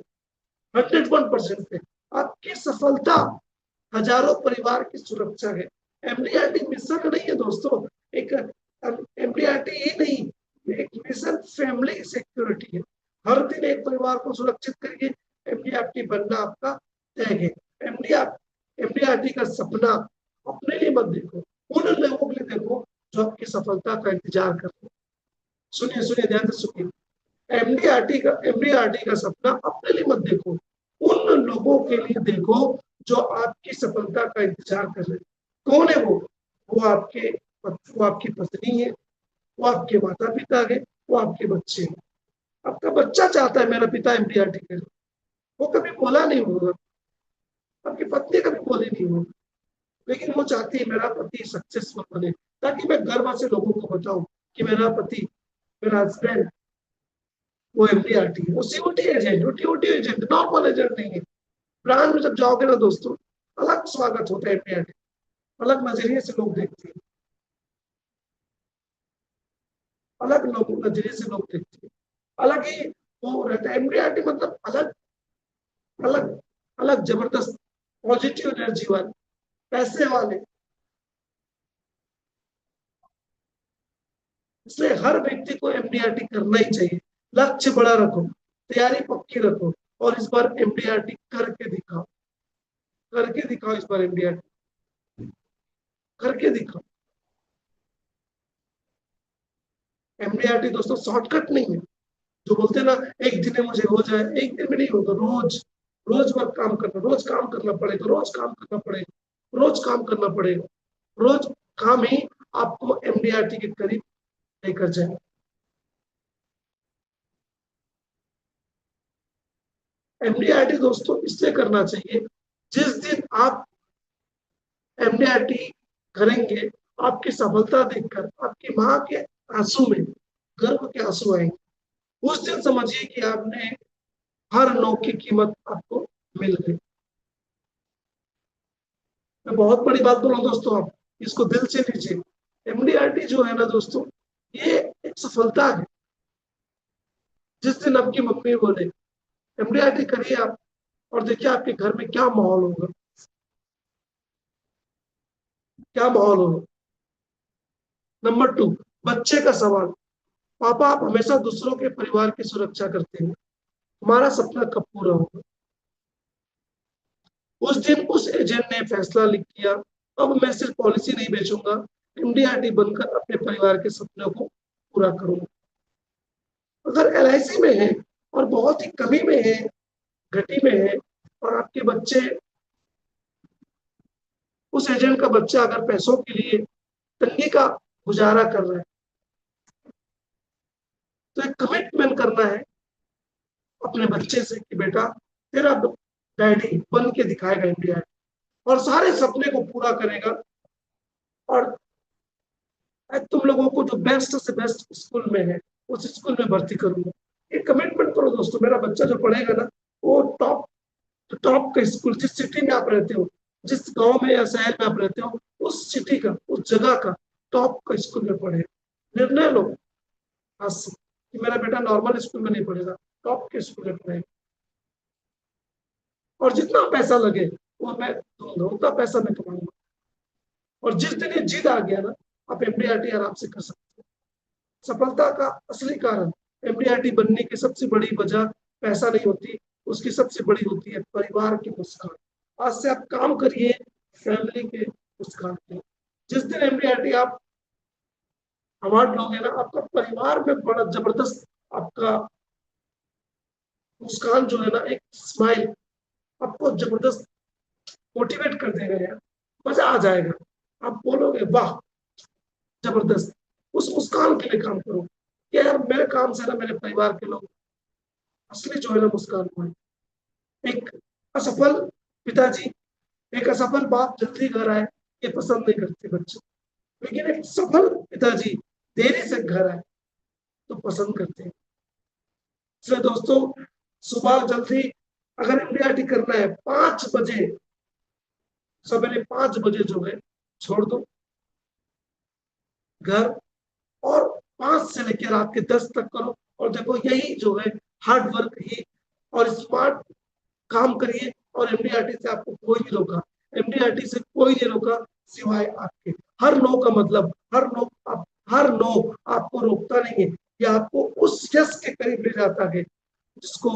101% है। आपकी सफलता हजारों परिवार की सुरक्षा है। एमडीआरटी मिशन नहीं है दोस्तों, एक एमडीआरटी ही नहीं, एक मिशन फैमिली सिक्योरिटी है। हर दिन एक परिवार को सुरक्षित करिए, एमडीआरटी बनना आपका तय है। एमडीआरटी का सपना अपने लिए मत देखो, उन लोगों के लिए देखो जो आपकी सफलता का इंतजार कर रहे हैं। सुनिए सुनिए, ध्यान से सुनिए। एमडीआरटी का सपना अपने लिए मत देखो, उन लोगों के लिए देखो जो आपकी सफलता का इंतजार कर रहे हैं। कौन है वो? वो आपकी पत्नी है, वो आपके माता पिता है, वो आपके बच्चे हैं। आपका बच्चा चाहता है मेरा पिता एमडीआरटी करे, वो कभी बोला नहीं होगा, आपकी पत्नी कभी बोली नहीं होगी, लेकिन वो चाहती है मेरा पति सक्सेसफुल बने, ताकि मैं गर्व से लोगों को बताऊं कि मेरा पति, मेरा हस्बैंड, वो एमडीआरटी है, वो सीओटी एजेंट, वो टीओटी एजेंट, नॉर्मल एजेंट नहीं है। ब्रांच में जब जाओगे ना दोस्तों, अलग स्वागत होता है एमडीआरटी, अलग नजरिए से लोग देखते हैं, अलग लोग नजरिए से लोग देखते हैं, अलग ही वो रहता है। एमडीआरटी मतलब अलग अलग अलग जबरदस्त पॉजिटिव एनर्जी वाले, पैसे वाले। इसलिए हर व्यक्ति को एमडीआरटी करना ही चाहिए। लक्ष्य बड़ा रखो, तैयारी पक्की रखो, और इस बार एमडीआरटी करके दिखाओ, करके दिखाओ, इस बार एमडीआरटी करके दिखाओ। एमडीआरटी दोस्तों शॉर्टकट नहीं है। जो बोलते हैं ना एक दिन में मुझे हो जाए, एक दिन में नहीं होगा। रोज रोज वर्क काम करना, रोज काम करना पड़ेगा, रोज काम करना पड़ेगा, रोज काम करना पड़ेगा। रोज काम ही आपको एमडीआरटी के करीब लेकर जाए। एमडीआरटी दोस्तों इसलिए करना चाहिए, जिस दिन आप एमडीआरटी करेंगे, आपकी सफलता देखकर आपकी माँ के आंसू में गर्व के आंसू आएंगे। उस दिन समझिए कि आपने हर नो की कीमत आपको मिल गई। मैं बहुत बड़ी बात बोल रहा हूँ दोस्तों, आप इसको दिल से लीजिए। एमडीआरटी जो है ना दोस्तों, ये एक सफलता है। जिस दिन आपकी मम्मी बोले एमडीआरटी करिए आप, और देखिए आपके घर में क्या माहौल होगा, क्या माहौल होगा। नंबर 2, बच्चे का सवाल। पापा आप हमेशा दूसरों के परिवार की सुरक्षा करते हैं, हमारा सपना कब पूरा होगा। उस दिन उस एजेंट ने फैसला लिख किया, अब मैं सिर्फ पॉलिसी नहीं बेचूंगा, एमडीआरटी बनकर अपने परिवार के सपनों को पूरा करूंगा। अगर एलआईसी में है और बहुत ही कमी में है, घटी में है, और आपके बच्चे, उस एजेंट का बच्चा अगर पैसों के लिए तंगी का गुजारा कर रहा है, तो एक कमिटमेंट करना है अपने बच्चे से कि बेटा तेरा डैडी बन के दिखाएगा इंडिया, और सारे सपने को पूरा करेगा, और तुम लोगों को जो बेस्ट से बेस्ट स्कूल में है उस स्कूल में भर्ती करूंगा। एक कमिटमेंट करो दोस्तों, मेरा बच्चा जो पढ़ेगा ना, वो टॉप टॉप का स्कूल, जिस सिटी में आप रहते हो, जिस गांव में या शहर में आप रहते हो, उस सिटी का, उस जगह का टॉप का स्कूल में पढ़े। निर्णय लो आज से कि मेरा बेटा नॉर्मल स्कूल में नहीं पढ़ेगा, टॉप के स्कूल में पढ़ेगा। और जितना पैसा लगे वो मैं दूंगा, उतना पैसा मैं कमाऊंगा। और जिस दिन ये जीत आ गया ना, आप एमडीआरटी आराम से कर सकते हो। सफलता का असली कारण, एमडीआरटी बनने की सबसे बड़ी वजह पैसा नहीं होती, उसकी सबसे बड़ी होती है परिवार की मुस्कान। आज से आप काम करिए फैमिली के मुस्कान पे। जिस दिन एमडीआरटी आप अवार्ड लोगे ना, आपका परिवार में बड़ा जबरदस्त आपका मुस्कान जो है ना, एक स्माइल आपको जबरदस्त मोटिवेट कर देगा यार, मजा आ जाएगा। आप बोलोगे वाह जबरदस्त। उस मुस्कान के लिए काम करो कि यार मेरे काम से ना मेरे परिवार के लोग असली जो है ना मुस्कान पाए। एक असफल पिताजी, एक असफल बाप जल्दी घर आए, ये पसंद नहीं करते बच्चे। लेकिन एक सफल पिताजी देरी से घर आए तो पसंद करते हैं। इसलिए दोस्तों, सुबह जल्दी अगर एमडीआरटी करना है 5 बजे, सवेरे 5 बजे जो है छोड़ दो घर, और 5 से लेकर रात के 10 तक करो। और देखो यही जो है हार्ड वर्क ही और स्मार्ट काम करिए, और एमडीआरटी से आपको कोई नहीं रोका, एमडीआरटी से कोई नहीं रोका सिवाय आपके। हर नो का मतलब, हर नो आपको रोकता नहीं है, ये आपको उस यश के करीब ले जाता है जिसको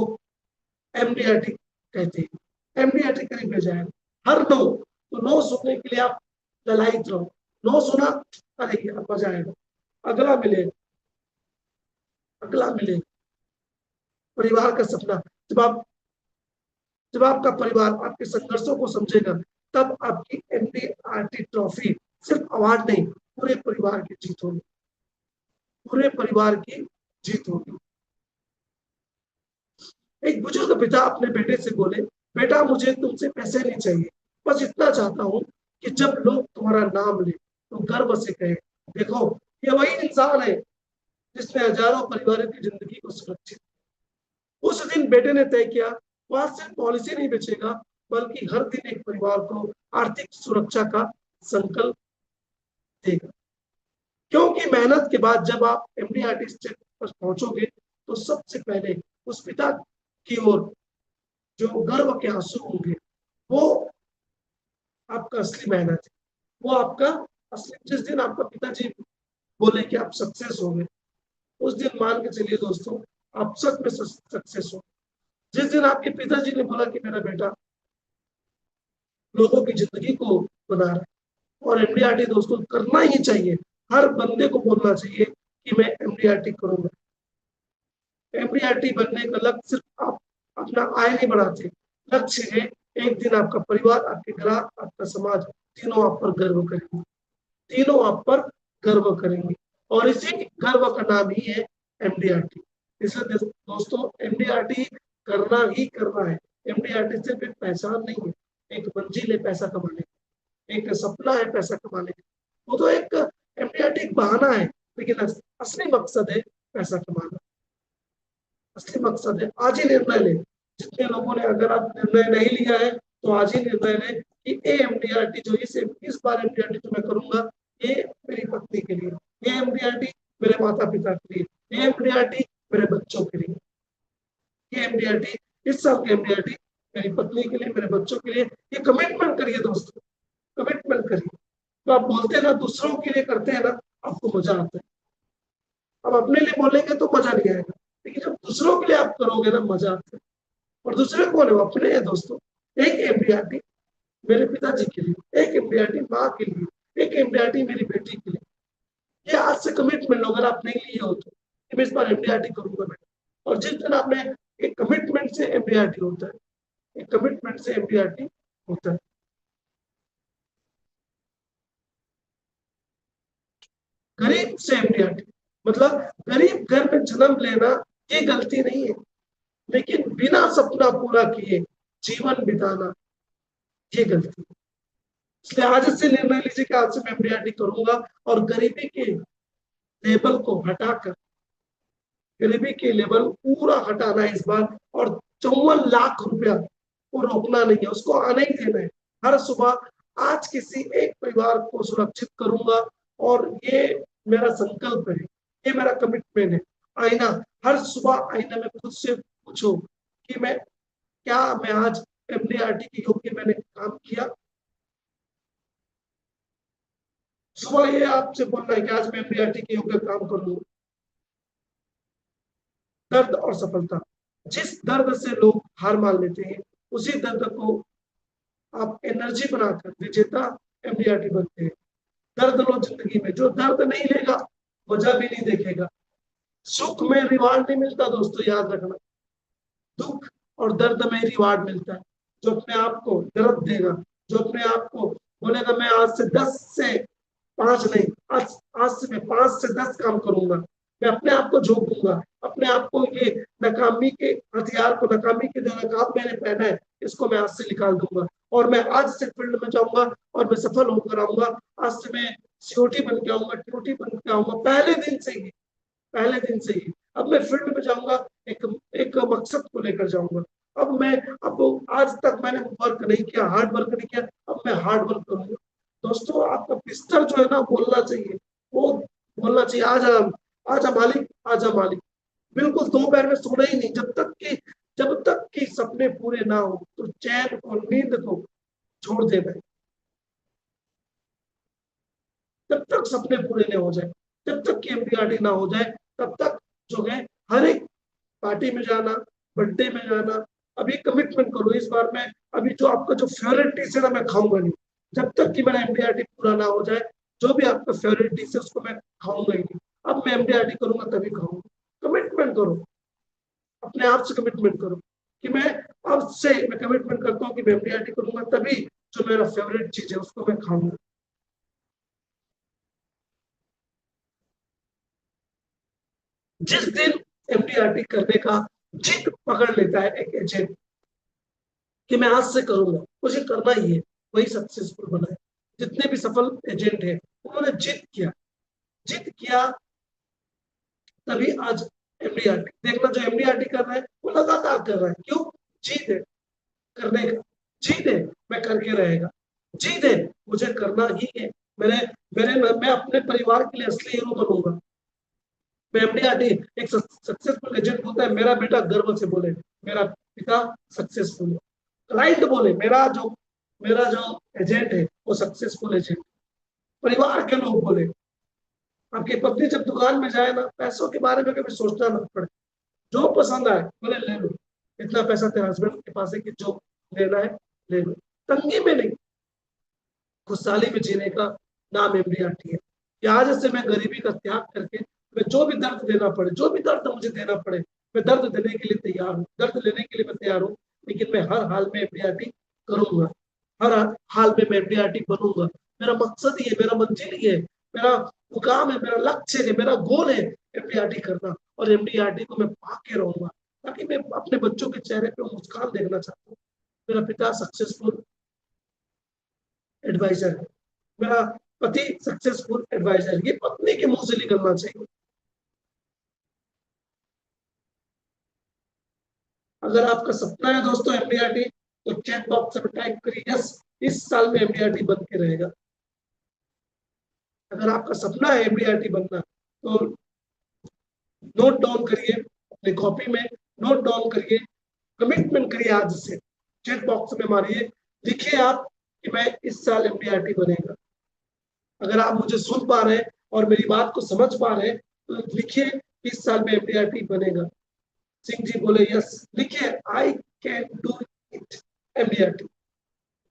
एमडीआरटी कहते हैं। एमडीआरटी करीब ले जाएगा हर नो। तो नो सुनने के लिए आप ललायित रहो। नो सुना, अरे यार मजा आएगा, अगला मिलेगा, अगला मिलेगा। परिवार का सपना, जब आप जब आपका परिवार आपके संघर्षों को समझेगा, तब आपकी एमडीआरटी ट्रॉफी सिर्फ अवार्ड नहीं, पूरे परिवार की जीत होगी, पूरे परिवार की जीत होगी। एक बुजुर्ग पिता अपने बेटे से बोले, बेटा मुझे तुमसे पैसे नहीं चाहिए, बस इतना चाहता हूँ कि जब लोग तुम्हारा नाम ले तो गर्व से कहे, देखो ये वही इंसान है जिसने हजारों परिवारों की जिंदगी को सुरक्षित। उस दिन बेटे ने तय किया, वह सिर्फ पॉलिसी नहीं बेचेगा, बल्कि हर दिन एक परिवार को आर्थिक सुरक्षा का संकल्प देगा। क्योंकि मेहनत के बाद जब आप एमडीआरटी स्टेज पर पहुंचोगे तो सबसे पहले उस पिता की ओर जो गर्व के आंसू होंगे वो आपका असली मेहनत है, वो आपका असली। जिस दिन आपका पिताजी बोले कि आप सक्सेस हो गए, उस दिन मान के चलिए दोस्तों आप सच में सक्सेस हो। जिस दिन आपके पिताजी ने बोला कि मेरा बेटा लोगों की जिंदगी को बना रहा है, और एमडीआरटी दोस्तों करना ही चाहिए, हर बंदे को बोलना चाहिए कि मैं एमडीआरटी करूंगा। एमडीआरटी बनने का लक्ष्य सिर्फ आप अपना आय नहीं बढ़ाते, लक्ष्य है एक दिन आपका परिवार, आपके ग्राहक, आपका समाज तीनों आप पर गर्व करेंगे, तीनों आप पर गर्व करेंगे। और इसी गर्व का नाम ही है एमडीआरटी। इसलिए दोस्तों एमडीआरटी करना ही करना है। एमडीआरटी सिर्फ एक पहचान नहीं है, एक मंजिल है पैसा कमाने की, एक सपना है पैसा कमाने का। वो तो एक एमडीआरटी एक बहाना है, लेकिन असली मकसद है पैसा कमाना। असली मकसद है आज ही निर्णय ले। जितने लोगों ने, अगर आप निर्णय नहीं लिया है तो आज ही निर्णय ले कि ये एमडीआरटी जो इस बार एमडीआरटी जो मैं करूंगा ये मेरी पत्नी के लिए, ये एमडीआरटी मेरे माता पिता के लिए, ये एमडीआरटी मेरे बच्चों के लिए, ये एमडीआरटी इस साल की एमडीआरटी मेरी पत्नी के लिए, मेरे बच्चों के लिए। ये कमिटमेंट करिए दोस्तों, कमिटमेंट करिए। तो आप बोलते हैं ना, दूसरों के लिए करते हैं ना, आपको मजा आता है। अब अपने लिए बोलेंगे तो मजा नहीं आएगा, लेकिन जब दूसरों के लिए आप करोगे ना, मजा आता है। और दूसरे कौन है? अपने हैं दोस्तों। एक एमडीआरटी मेरे पिताजी के लिए, एक एमडीआरटी माँ के लिए, एक एमडीआरटी मेरी बेटी के लिए। ये आज से कमिटमेंट अगर आप नहीं लिए हो तो मैं इस बार एमडीआरटी करूंगा मैं। और जिस दिन आपने एक कमिटमेंट से एमडीआरटी होता है, एक कमिटमेंट से एमडीआरटी होता है। गरीब से एमडीआरटी मतलब गरीब घर में जन्म लेना ये गलती नहीं है, लेकिन बिना सपना पूरा किए जीवन बिताना ये गलती है। इसलिए आज से निर्णय लीजिए कि आज से मैं एमडीआरटी करूंगा, और गरीबी के लेबल को हटाकर, गरीबी के लेवल पूरा हटाना है इस बार। और 54 लाख रुपया को रोकना नहीं है, उसको आने ही देना है। हर सुबह आज किसी एक परिवार को सुरक्षित करूंगा, और ये मेरा संकल्प है, ये मेरा कमिटमेंट है। आईना, हर सुबह आईना में खुद से पूछो कि मैं आज एमडीआरटी के योग्य मैंने काम किया। सुबह ये आपसे बोलना है कि आज मैं एमडीआरटी के योग्य काम करूंगा। दर्द और सफलता, जिस दर्द से लोग हार मान लेते हैं, उसी दर्द को आप एनर्जी बनाकर विजेता एमडीआरटी बनते हैं। दर्द लो जिंदगी में, जो दर्द नहीं लेगा वजह भी नहीं देखेगा। सुख में रिवार्ड नहीं मिलता दोस्तों, याद रखना। दुख और दर्द में रिवार्ड मिलता है। जो अपने आप को दर्द देगा, जो अपने आप को बोलेगा मैं आज से 10 से 5 नहीं, आज से मैं 5 से 10 काम करूंगा, मैं अपने आप को झोंक दूंगा, अपने आप को ये नाकामी के हथियार को, नाकामी के जो नकाब मैंने पहना है इसको मैं आज से निकाल दूंगा, और मैं आज से फील्ड में जाऊंगा और मैं सफल होकर आऊंगा। आज से मैं सीओटी बन के आऊंगा, टीओटी बन के आऊंगा, पहले दिन से ही, पहले दिन से ही। अब मैं फील्ड में जाऊंगा, एक एक मकसद को लेकर जाऊंगा। अब आज तक मैंने वर्क नहीं किया, हार्ड वर्क नहीं किया, अब मैं हार्ड वर्क करूंगा। दोस्तों आपका बिस्तर जो है ना बोलना चाहिए, वो बोलना चाहिए आजा, आजा मालिक, आजा मालिक। बिल्कुल दो पैर में सोना ही नहीं, जब तक कि सपने पूरे ना हो तो चैन को, नींद को छोड़ देना है। जब तक सपने पूरे नहीं हो जाए, जब तक कि एमडीआरटी ना हो जाए, तब तक जो है हर एक पार्टी में जाना, बर्थडे में जाना। अभी कमिटमेंट करो इस बार मैं, अभी जो आपका जो फेवरेट डिश है ना मैं खाऊंगा नहीं, जब तक कि मेरा एमडीआरटी पूरा ना हो जाए। जो भी आपका फेवरेट डिश है उसको मैं खाऊंगा ही नहीं। अब मैं एमडीआरटी करूंगा तभी खाऊंगा। कमिटमेंट करो, अपने आप से कमिटमेंट करो कि मैं अब से मैं कमिटमेंट करता हूँ कि मैं एमडीआरटी करूंगा, तभी जो मेरा फेवरेट चीज है उसको मैं खाऊंगा। जिस दिन एमडीआरटी करने का जिद पकड़ लेता है एक एजेंट कि मैं आज से करूंगा, मुझे करना ही है, वही सक्सेसफुल बना है। जितने भी सफल एजेंट हैं उन्होंने जिद किया, जिद किया, तभी आज एमडीआरटी देखना। जो एमडीआरटी कर रहा है वो लगातार कर रहा है, क्यों? जिद है करने का, जिद है मैं करके रहेगा, जिद है मुझे करना ही है। मेरे मेरे मैं अपने परिवार के लिए असली हीरो बनूंगा। मैं एमडीआरटी एक सक्सेसफुल एजेंट होता है, मेरा बेटा गर्व से बोले मेरा पिता सक्सेसफुल है, क्लाइंट बोले मेरा जो एजेंट है वो सक्सेसफुल एजेंट, परिवार के लोग बोले। आपकी पत्नी जब दुकान में जाए ना, पैसों के बारे में कभी सोचना ना पड़े, जो पसंद आए बोले ले लो, इतना पैसा तेरे हस्बैंड के पास है कि जो लेना है ले लो, तंगी में नहीं, खुशहाली में जीने का नाम एमडीआरटी है। कि आज से मैं गरीबी का त्याग करके मैं जो भी दर्द देना पड़े, जो भी दर्द मुझे देना पड़े, मैं दर्द देने के लिए तैयार हूँ, दर्द लेने के लिए मैं तैयार हूँ, लेकिन मैं हर हाल में एमडीआरटी करूंगा, हर हाल में मैं एमडीआरटी बनूंगा। मेरा मकसद ही है, मेरा मंजिल ही है, मेरा मुकाम है, मेरा लक्ष्य है, मेरा गोल है एमडीआरटी करना, और एमडीआरटी को मैं पाके रहूंगा, ताकि मैं अपने बच्चों के चेहरे पे मुस्कान देखना चाहता हूँ। मेरा पिता सक्सेसफुल एडवाइजर है, मेरा पति सक्सेसफुल एडवाइजर, ये पत्नी के मुंह से निकलना चाहिए। अगर आपका सपना है दोस्तों एमडीआरटी, तो चैट बॉक्स में टाइप करिए यस, इस साल में एमडीआरटी बन के रहेगा। अगर आपका सपना है एमडीआरटी बनना, तो नोट डाउन करिए अपने कॉपी में, नोट डाउन करिए, कमिटमेंट करिए आज से, चैट बॉक्स में मारिए, लिखिए आप कि मैं इस साल एमडीआरटी बनेगा। अगर आप मुझे सुन पा रहे हैं और मेरी बात को समझ पा रहे हैं, तो लिखिए इस साल में एमडीआरटी बनेगा। सिंह जी बोले यस, लिखिए I can do it MDRT.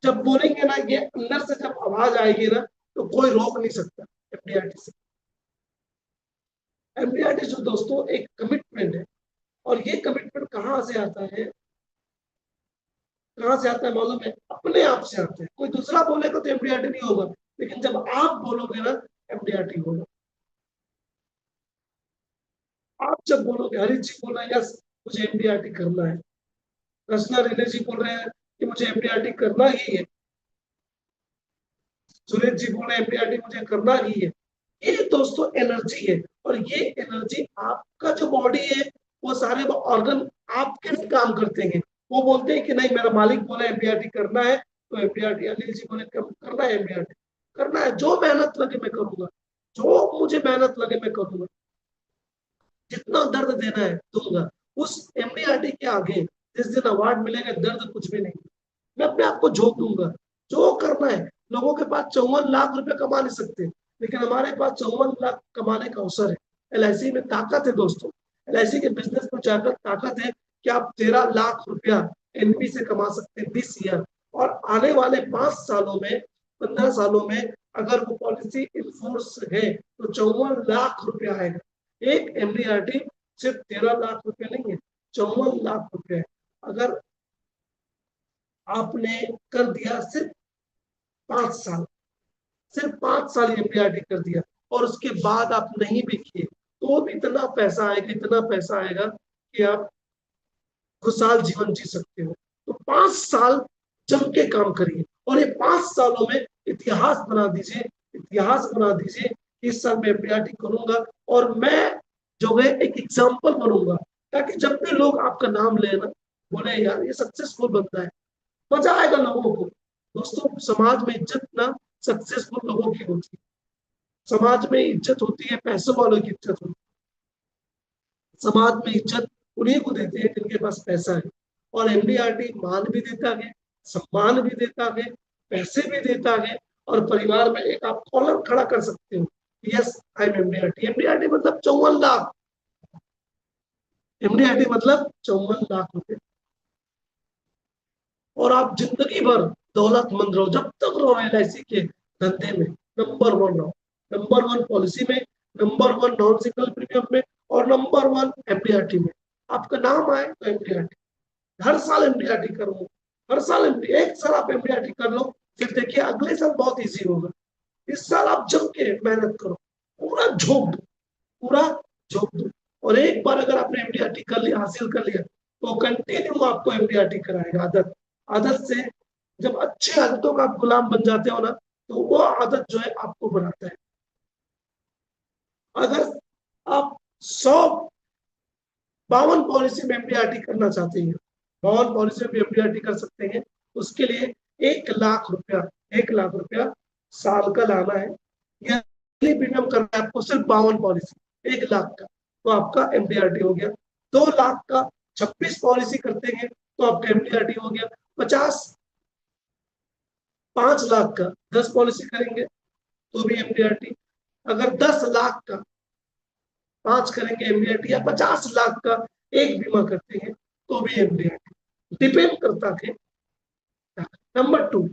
जब बोलेंगे ना, ये अंदर से जब आवाज आएगी ना, तो कोई रोक नहीं सकता एमडीआरटी से। एमडीआरटी जो दोस्तों एक कमिटमेंट है, और ये कमिटमेंट कहाँ से आता है मालूम है? अपने आप से आता है। कोई दूसरा बोलेगा तो एमडीआरटी नहीं होगा, लेकिन जब आप बोलोगे ना, एमडीआरटी होगा। आप जब बोलोगे, हरीश जी बोल रहे हैं यस मुझे एमडीआरटी करना है, रचना रिले जी बोल रहे हैं कि मुझे एमडीआरटी करना ही है, सुरेश जी बोल रहे हैं एमडीआरटी मुझे करना ही है। ये दोस्तों एनर्जी है, और ये एनर्जी आपका जो बॉडी है, वो सारे ऑर्गन आपके लिए काम करते हैं। वो बोलते हैं कि नहीं, मेरा मालिक बोला एमडीआरटी करना है, तो एमडीआरटी, अनिल जी बोले करना है एमडीआरटी, करना है, जो मेहनत लगे मैं करूंगा, जो मुझे मेहनत लगे मैं करूंगा, जितना दर्द देना है दूंगा। उस एमडीआरटी के आगे जिस दिन अवार्ड मिलेगा, दर्द कुछ भी नहीं, मैं अपने आप को झोंक दूंगा, जो करना है। लोगों के पास 54 लाख रुपए कमा नहीं सकते, लेकिन हमारे पास 54 लाख कमाने का अवसर है। एलआईसी में ताकत है दोस्तों, एलआईसी के बिजनेस में जाकर ताकत है कि आप 13 लाख रुपया एनपी से कमा सकते हैं 20 ईयर, और आने वाले 5 सालों में, 15 सालों में, अगर वो पॉलिसी इनफोर्स है तो 54 लाख रुपया आएगा। एक एमडीआरटी सिर्फ 13 लाख रुपए नहीं है, 54 लाख रुपए है। अगर आपने कर दिया सिर्फ 5 साल, सिर्फ 5 साल एमडीआरटी कर दिया, और उसके बाद आप नहीं भी किए, तो भी इतना पैसा आएगा, इतना पैसा आएगा कि आप खुशहाल जीवन जी सकते हो। तो 5 साल जम के काम करिए, और ये 5 सालों में इतिहास बना दीजिए, इतिहास बना दीजिए कि इस साल मैं एमडीआरटी करूंगा, और मैं जो है एक एग्जाम्पल बनूंगा, ताकि जब भी लोग आपका नाम लेना, बोले यार ये सक्सेसफुल बंदा है, मजा आएगा लोगों को। दोस्तों समाज में इज्जत ना सक्सेसफुल लोगों की होती है, समाज में इज्जत होती है पैसों वालों की इज्जत होती है, समाज में इज्जत उन्हीं को देते हैं जिनके पास पैसा है। और एमडीआरटी मान भी देता है, सम्मान भी देता है, पैसे भी देता है, और परिवार में एक आप कॉलर खड़ा कर सकते हो, yes I am MDRT. MDRT मतलब 54 लाख, एमडीआरटी मतलब 54 लाख रुपए, और आप जिंदगी भर दौलतमंद रहो, जब तक रहो एलआईसी के धंधे में नंबर वन रहो, नंबर वन पॉलिसी में, number one non single premium में, और नंबर वन एमडीआरटी में। आपका नाम आए तो एमडीआरटी, हर साल एमडीआरटी करो, हर साल एमडी, एक साल आप एमडीआरटी कर लो, फिर देखिए अगले साल बहुत इजी होगा। इस साल आप जम के मेहनत करो, पूरा झोंक दो, पूरा झोंक दो, और एक बार अगर आपने एमडीआरटी कर लिया, हासिल कर लिया, तो कंटिन्यू आपको एमडीआरटी कराएगा। आदत, आदत से जब अच्छी आदतों का आप गुलाम बन जाते हो ना, तो वो आदत जो है आपको बनाता है। अगर आप 152 पॉलिसी में एमडीआरटी करना चाहते हैं, 52 पॉलिसी में एमडीआरटी कर सकते हैं, उसके लिए 1 लाख रुपया, 1 लाख रुपया साल का लाना है, ईयरली प्रीमियम करना है आपको सिर्फ 52 पॉलिसी 1 लाख का, तो आपका एमडीआरटी हो गया। 2 लाख का 26 पॉलिसी करते हैं तो आपका एमडीआरटी हो गया 50। 5 लाख का 10 पॉलिसी करेंगे तो भी एमडीआरटी। अगर 10 लाख का 5 करेंगे एमडीआरटी, या 50 लाख का एक बीमा करते हैं तो भी एमडीआरटी, डिपेंड करता है। नंबर 2,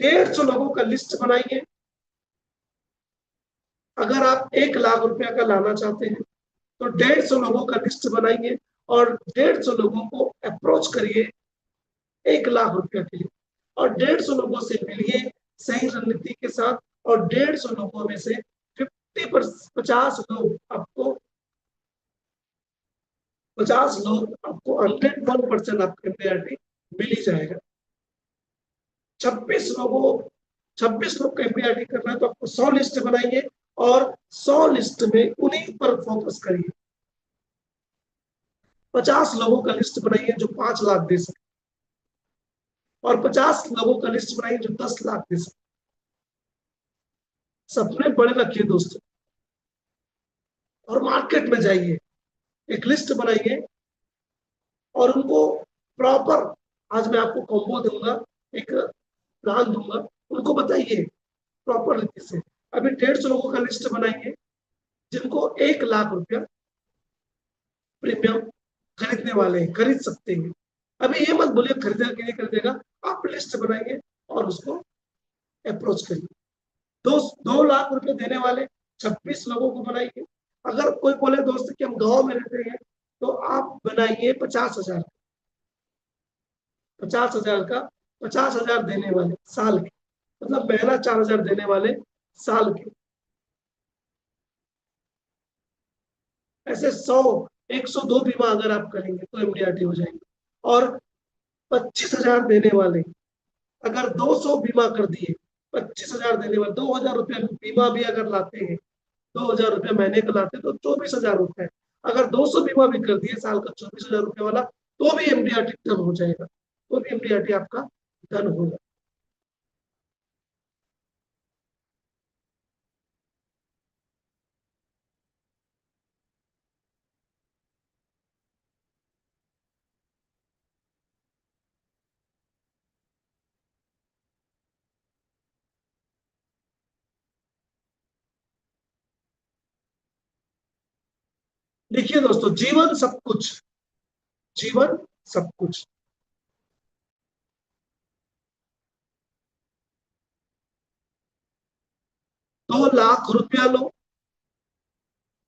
150 लोगों का लिस्ट बनाइए। अगर आप 1 लाख रुपया का लाना चाहते हैं तो 150 लोगों का लिस्ट बनाइए और 150 लोगों को अप्रोच करिए 1 लाख रुपया के लिए, और 150 लोगों से मिलिए सही रणनीति के साथ, और 150 लोगों में से 50 लोग आपको 101% आपको एमडीआरटी मिल ही जाएगा। 26 लोगों 26 लोग का एमडीआरटी करना है तो आपको 100 लिस्ट बनाइए और 100 लिस्ट में उन्हीं पर फोकस करिए। 50 लोगों का लिस्ट बनाइए जो 5 लाख दे सके, और 50 लोगों का लिस्ट बनाइए जो 10 लाख दे सके। सपने बड़े रखिए दोस्तों, और मार्केट में जाइए, एक लिस्ट बनाइए और उनको प्रॉपर, आज मैं आपको कॉम्बो दूंगा, एक प्लान दूंगा, उनको बताइए प्रॉपर रीति से। अभी 150 लोगों का लिस्ट बनाइए जिनको 1 लाख रुपया प्रीमियम खरीदने वाले हैं, खरीद सकते हैं। अभी ये मत बोलिए खरीदेगा कि नहीं खरीदेगा, आप लिस्ट बनाइए और उसको अप्रोच करिए। 2 लाख रुपए देने वाले 26 लोगों को बनाइए। अगर कोई बोले दोस्त कि हम गांव में रहते हैं तो आप बनाइए 50,000, 50,000 का 50,000 देने वाले साल के, मतलब महीना 4,000 देने वाले साल के। ऐसे 100 102 बीमा अगर आप करेंगे तो एमडीआरटी हो जाएंगे। और 25,000 देने वाले अगर 200 बीमा कर दिए, 25,000 देने वाले 2,000 रुपया बीमा भी अगर लाते हैं, 2,000 रुपया महीने का लाते हैं तो 24,000 रुपए। अगर 200 बीमा भी कर दिए साल का 24,000 रुपये वाला, तो भी एमडीआरटी डन हो जाएगा, तो भी एमडीआरटी आपका डन होगा। देखिए दोस्तों, जीवन सब कुछ, जीवन सब कुछ। 2 लाख रुपया लो,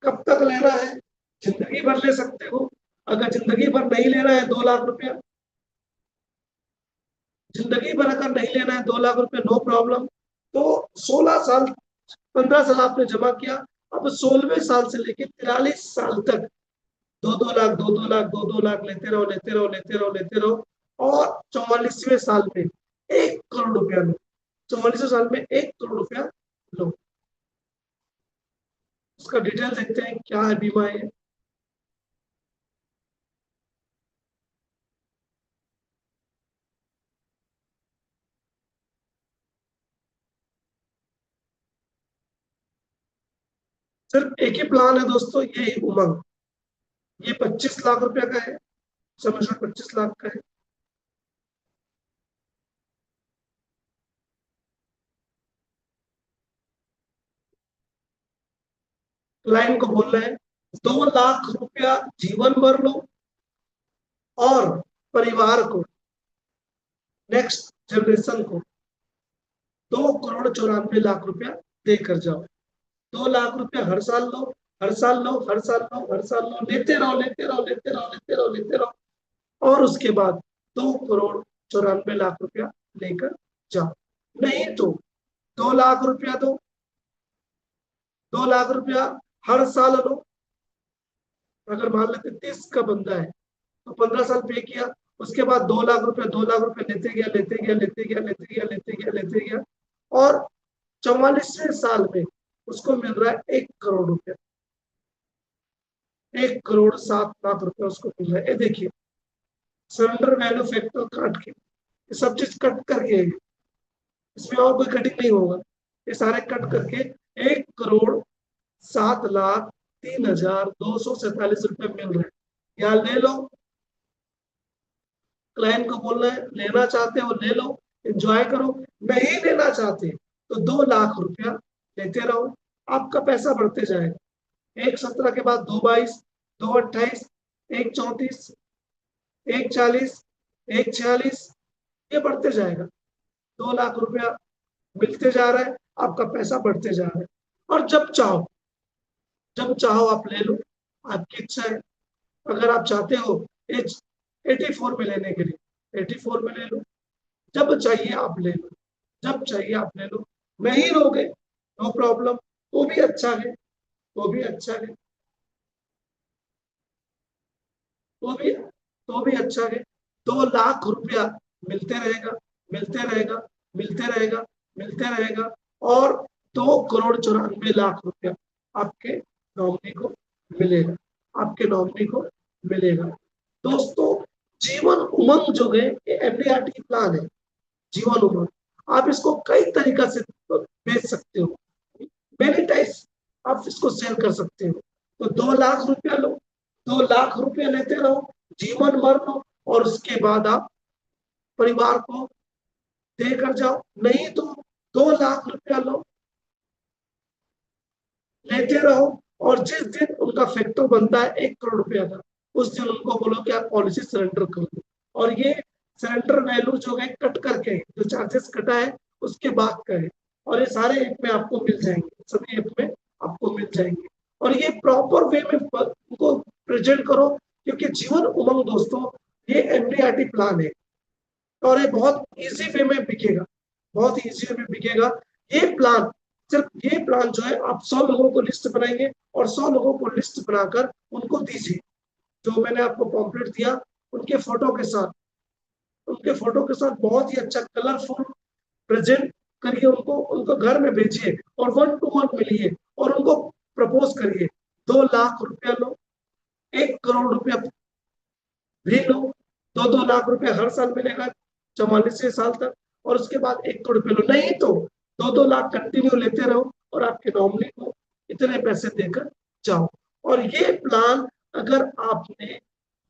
कब तक लेना है? जिंदगी भर ले सकते हो। अगर जिंदगी भर नहीं लेना है 2 लाख रुपया, जिंदगी भर अगर नहीं लेना है 2 लाख रुपया, नो प्रॉब्लम। तो 16 साल, 15 साल आपने जमा किया, अब 16वें साल से लेके 43 साल तक 2-2 लाख, 2-2 लाख, 2-2 लाख लेते रहो, लेते रहो, लेते रहो, लेते रहो, और 44वें साल में 1 करोड़ रुपया लो। 44वें साल में 1 करोड़ रुपया लो। उसका डिटेल देखते हैं क्या है बीमा है। सिर्फ एक ही प्लान है दोस्तों, ये उमंग। ये 25 लाख रुपया का है, समझ लो 25 लाख का है। क्लाइंट को बोल रहे हैं 2 लाख रुपया जीवन भर लो, और परिवार को, नेक्स्ट जनरेशन को 2 करोड़ 94 लाख रुपया देकर जाओ। 2 लाख रुपया हर साल लो, हर साल लो, हर साल लो, हर साल लो, लेते रहो, लेते रहो, लेते रहो, लेते रहो, लेते रहो, और उसके बाद 2 करोड़ 94 लाख रुपया लेकर जाओ। नहीं तो 2 लाख रुपया दो, 2 लाख रुपया हर साल लो। अगर मान लेते 30 का बंदा है तो 15 साल पे किया, उसके बाद 2 लाख रुपया, 2 लाख रुपया लेते गया, लेते गया, लेते गया, लेते गया, लेते गया, लेते गया, और 44वें साल में उसको मिल रहा है 1 करोड़ रुपया। 1 करोड़ 7 लाख रुपया उसको मिल रहा है। ये देखिए, सरेंडर वैल्यू फैक्टर काट के, ये सब चीज कट करके है, इसमें और कोई कटिंग नहीं होगा। ये सारे कट करके 1,07,03,247 रुपए मिल रहे हैं। यहाँ ले लो, क्लाइंट को बोलना है लेना चाहते हो ले लो, एंजॉय करो, नहीं लेना चाहते तो 2 लाख रुपया लेते रहो, आपका पैसा बढ़ते जाएगा। 1,17 के बाद 2,22, 2,28, 1,34, 1,40, 1,46, ये बढ़ते जाएगा। 2 लाख रुपया मिलते जा रहा है, आपका पैसा बढ़ते जा रहा है। और जब चाहो आप ले लो, आपकी इच्छा है। अगर आप चाहते हो एज 84 में लेने के लिए 84 में ले लो, जब चाहिए आप ले लो, जब चाहिए आप ले लो। नहीं लोगे नो प्रॉब्लम, वो भी अच्छा है, वो भी अच्छा है, वो भी अच्छा है। 2 लाख रुपया मिलते रहेगा, मिलते रहेगा, मिलते रहेगा, मिलते रहेगा, और 2,94,00,000 रुपया आपके नॉमिनी को मिलेगा, आपके नॉमिनी को मिलेगा। दोस्तों, जीवन उमंग जो है ये एमडीआरटी प्लान है, जीवन उमंग। आप इसको कई तरीका से बेच सकते हो, मेनी टाइप्स आप इसको सेल कर सकते हो। तो 2 लाख रुपया लो, 2 लाख रुपया लेते रहो, जीवन भर लो, और उसके बाद आप परिवार को देकर जाओ। नहीं तो 2 लाख रुपया लो, लेते रहो, और जिस दिन उनका फैक्टर बनता है 1 करोड़ रुपया का, उस दिन उनको बोलो कि आप पॉलिसी सरेंडर कर दो। और ये सरेंडर वैल्यू जो है कट करके, जो चार्जेस कटा है उसके बाद का है। और ये सारे ऐप में आपको मिल जाएंगे, सभी ऐप में आपको मिल जाएंगे। और ये प्रॉपर वे में उनको प्रेजेंट करो, क्योंकि जीवन उमंग दोस्तों ये एमडीआरटी प्लान है, और ये बहुत इजी वे में बिकेगा, बहुत इजी वे में बिकेगा। ये प्लान, सिर्फ ये प्लान जो है, आप 100 लोगों को लिस्ट बनाएंगे, और 100 लोगों को लिस्ट बनाकर उनको दीजिए। जो मैंने आपको पॉम्पलेट दिया उनके फोटो के साथ, उनके फोटो के साथ बहुत ही अच्छा कलरफुल प्रेजेंट करिए, उनको उनको घर में भेजिए, और 1 to 1 मिलिए, और उनको प्रपोज करिए। 2 लाख रुपया लो, 1 करोड़ रुपया भी लो, 2-2 लाख रुपया हर साल मिलेगा 44वें साल तक, और उसके बाद 1 करोड़ रुपये लो। नहीं तो 2-2 लाख कंटिन्यू लेते रहो, और आपके नॉमिनी को इतने पैसे देकर जाओ। और ये प्लान अगर आपने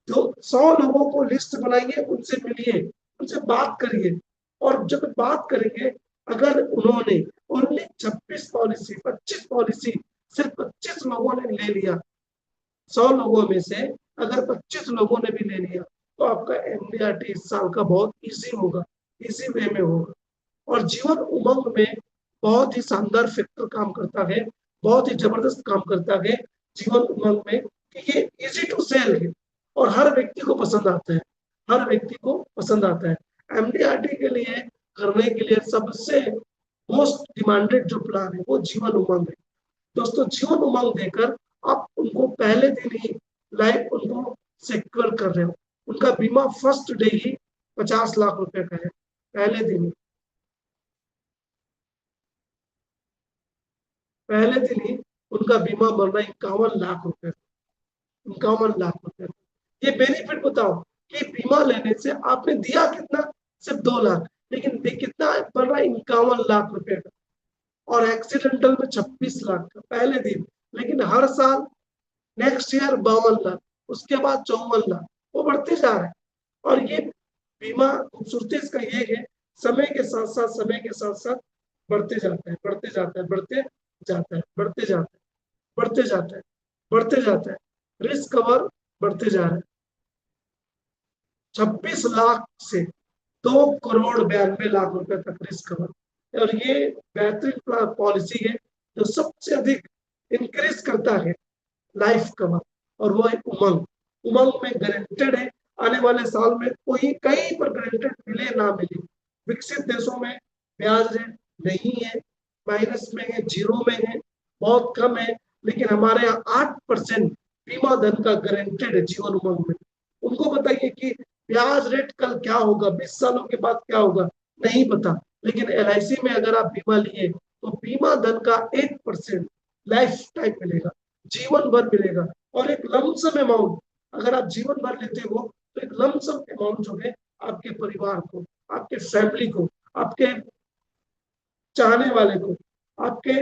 जो 100 लोगों को लिस्ट बनाएंगे, उनसे मिलिए, उनसे बात करिए, और जब बात करेंगे, अगर उन्होंने ओनली 26 पॉलिसी 25 पॉलिसी सिर्फ 25 लोगों ने ले लिया, 100 लोगों में से अगर 25 लोगों ने भी ले लिया, तो आपका एमडीआरटी इस साल का बहुत इजी होगा, इसी वे में होगा। और जीवन उमंग में बहुत ही शानदार फैक्टर काम करता है, बहुत ही जबरदस्त काम करता है जीवन उमंग में, कि ये इजी टू सेल है, और हर व्यक्ति को पसंद आता है, हर व्यक्ति को पसंद आता है। एमडीआरटी के लिए करने के लिए सबसे मोस्ट डिमांडेड जो प्लान है वो जीवन उमंग है। दोस्तों, जीवन उमंग देकर आप उनको पहले दिन ही लाइफ उनको सिक्योर कर रहे हो। उनका बीमा फर्स्ट डे ही 50 लाख रुपए का है, पहले दिन ही, पहले दिन ही उनका बीमा बढ़ रहा है 51 लाख रुपए, 51 लाख रुपए। ये बेनिफिट बताओ कि बीमा लेने से आपने दिया कितना, सिर्फ 2 लाख, लेकिन कितना बढ़ रहा है 51 लाख रुपए का। और एक्सीडेंटल में 26 लाख का पहले दिन, लेकिन हर साल नेक्स्ट ईयर 52 लाख, उसके बाद 54 लाख, वो बढ़ते जा रहे हैं। और ये बीमा खूबसूरती इसका ये है, समय के साथ साथ, समय के साथ साथ बढ़ते जाता है, बढ़ते जाता है, बढ़ते जाता है, बढ़ते जाता है, बढ़ते जाता है, बढ़ते जाता है। रिस्क कवर बढ़ते जा रहे हैं, 26 लाख से 2,92,00,000 रुपए तक रिस्क कवर। और ये बेहतरीन पॉलिसी है जो सबसे अधिक इंक्रीज करता है लाइफ कवर, और वो है उमंग। उमंग में गारंटेड है, आने वाले साल में कोई कहीं पर गारंटेड मिले ना मिले। विकसित देशों में ब्याज रेट नहीं है, माइनस में है, जीरो में है, बहुत कम है, लेकिन हमारे यहाँ 8% बीमा धन का गारंटेड है जीवन उमंग में। उनको बताइए कि ब्याज रेट कल क्या होगा, 20 सालों के बाद क्या होगा, नहीं पता, लेकिन एलआईसी में अगर आप बीमा लिए तो बीमा धन का 8% लाइफ टाइम मिलेगा, जीवन भर मिलेगा। और एक लमसम अमाउंट, अगर आप जीवन भर लेते हो तो एक लमसम अमाउंट जो है आपके परिवार को, आपके फैमिली को, आपके चाहने वाले को आपके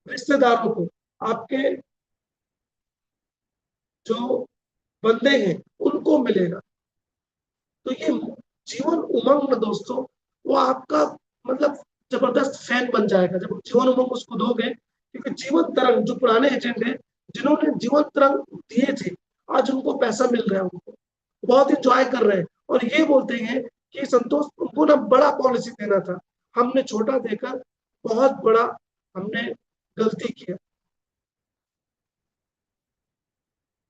रिश्तेदारों को, आपके जो बंदे हैं उनको मिलेगा। तो ये जीवन उमंग में दोस्तों, वो आपका मतलब जबरदस्त फैन बन जाएगा जब जीवन उमंग उसको दोगे। क्योंकि जीवन तरंग जो पुराने एजेंट है जिन्होंने जीवन तरंग दिए थे, आज उनको पैसा मिल रहा है, उनको बहुत इंजॉय कर रहे हैं और ये बोलते हैं कि संतोष उनको ना बड़ा पॉलिसी देना था, हमने छोटा देकर बहुत बड़ा हमने गलती किया,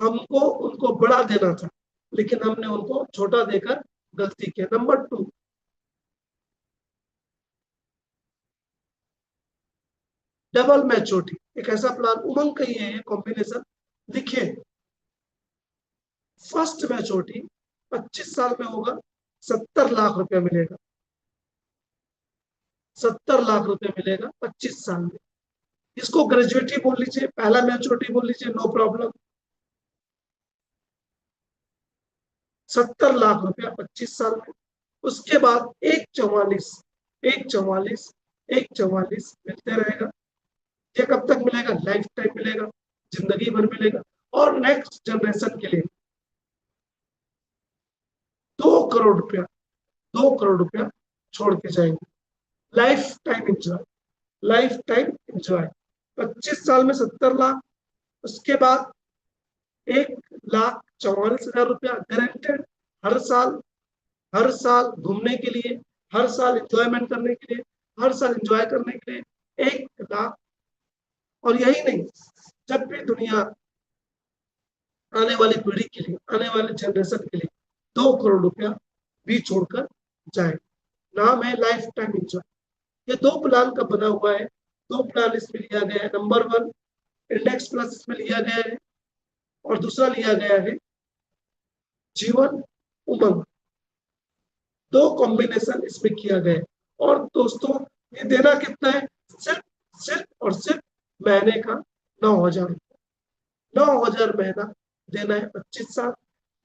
हमको उनको बड़ा देना था लेकिन हमने उनको छोटा देकर गलती किया। नंबर 2, डबल मैच्योरिटी, एक ऐसा प्लान उमंग का ही है कॉम्बिनेशन। देखिए, फर्स्ट मैच्योरिटी 25 साल में होगा, 70 लाख रुपया मिलेगा, 70 लाख रुपया मिलेगा 25 साल में। इसको ग्रेजुएटी बोल लीजिए, पहला मैच्योरिटी बोल लीजिए, नो प्रॉब्लम। 70 लाख रुपया 25 साल में। उसके बाद 144, 144, 144 मिलते रहेगा। ये कब तक मिलेगा? लाइफ टाइम मिलेगा, जिंदगी भर मिलेगा। और नेक्स्ट जनरेशन के लिए 2 करोड़ रुपया, 2 करोड़ रुपया छोड़ के जाएंगे। Life time enjoy, life time enjoy. 25 साल में 70 लाख, उसके बाद 1,44,000 रुपया गारंटेड, हर साल, हर साल घूमने के लिए, हर साल इंजॉयमेंट करने के लिए, हर साल इंजॉय करने के लिए 1 लाख। और यही नहीं, जब भी दुनिया आने वाली पीढ़ी के लिए, आने वाले जनरेशन के लिए 2 करोड़ रुपया भी छोड़कर जाए। नाम है लाइफ टाइम इंजॉय। ये 2 प्लान का बना हुआ है, 2 प्लान इसमें लिया गया है। नंबर 1 इंडेक्स प्लस इसमें लिया गया है और दूसरा लिया गया है जीवन उमंग। 2 कॉम्बिनेशन इसमें किया गया है। और दोस्तों, ये देना कितना है? सिर्फ सिर्फ और सिर्फ महीने का 9,000 रुपया, 9,000 महीना देना है 25 साल।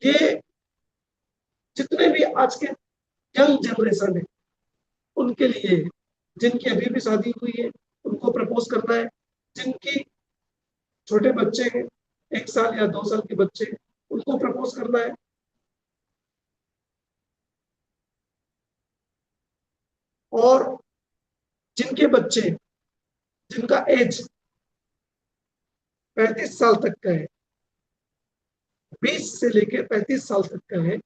ये जितने भी आज के यंग जनरेशन है उनके लिए है। जिनकी अभी भी शादी हुई है उनको प्रपोज करना है, जिनकी छोटे बच्चे हैं, 1 साल या 2 साल के बच्चे, उनको प्रपोज करना है। और जिनके बच्चे, जिनका एज 35 साल तक का है, 20 से लेकर 35 साल तक का है,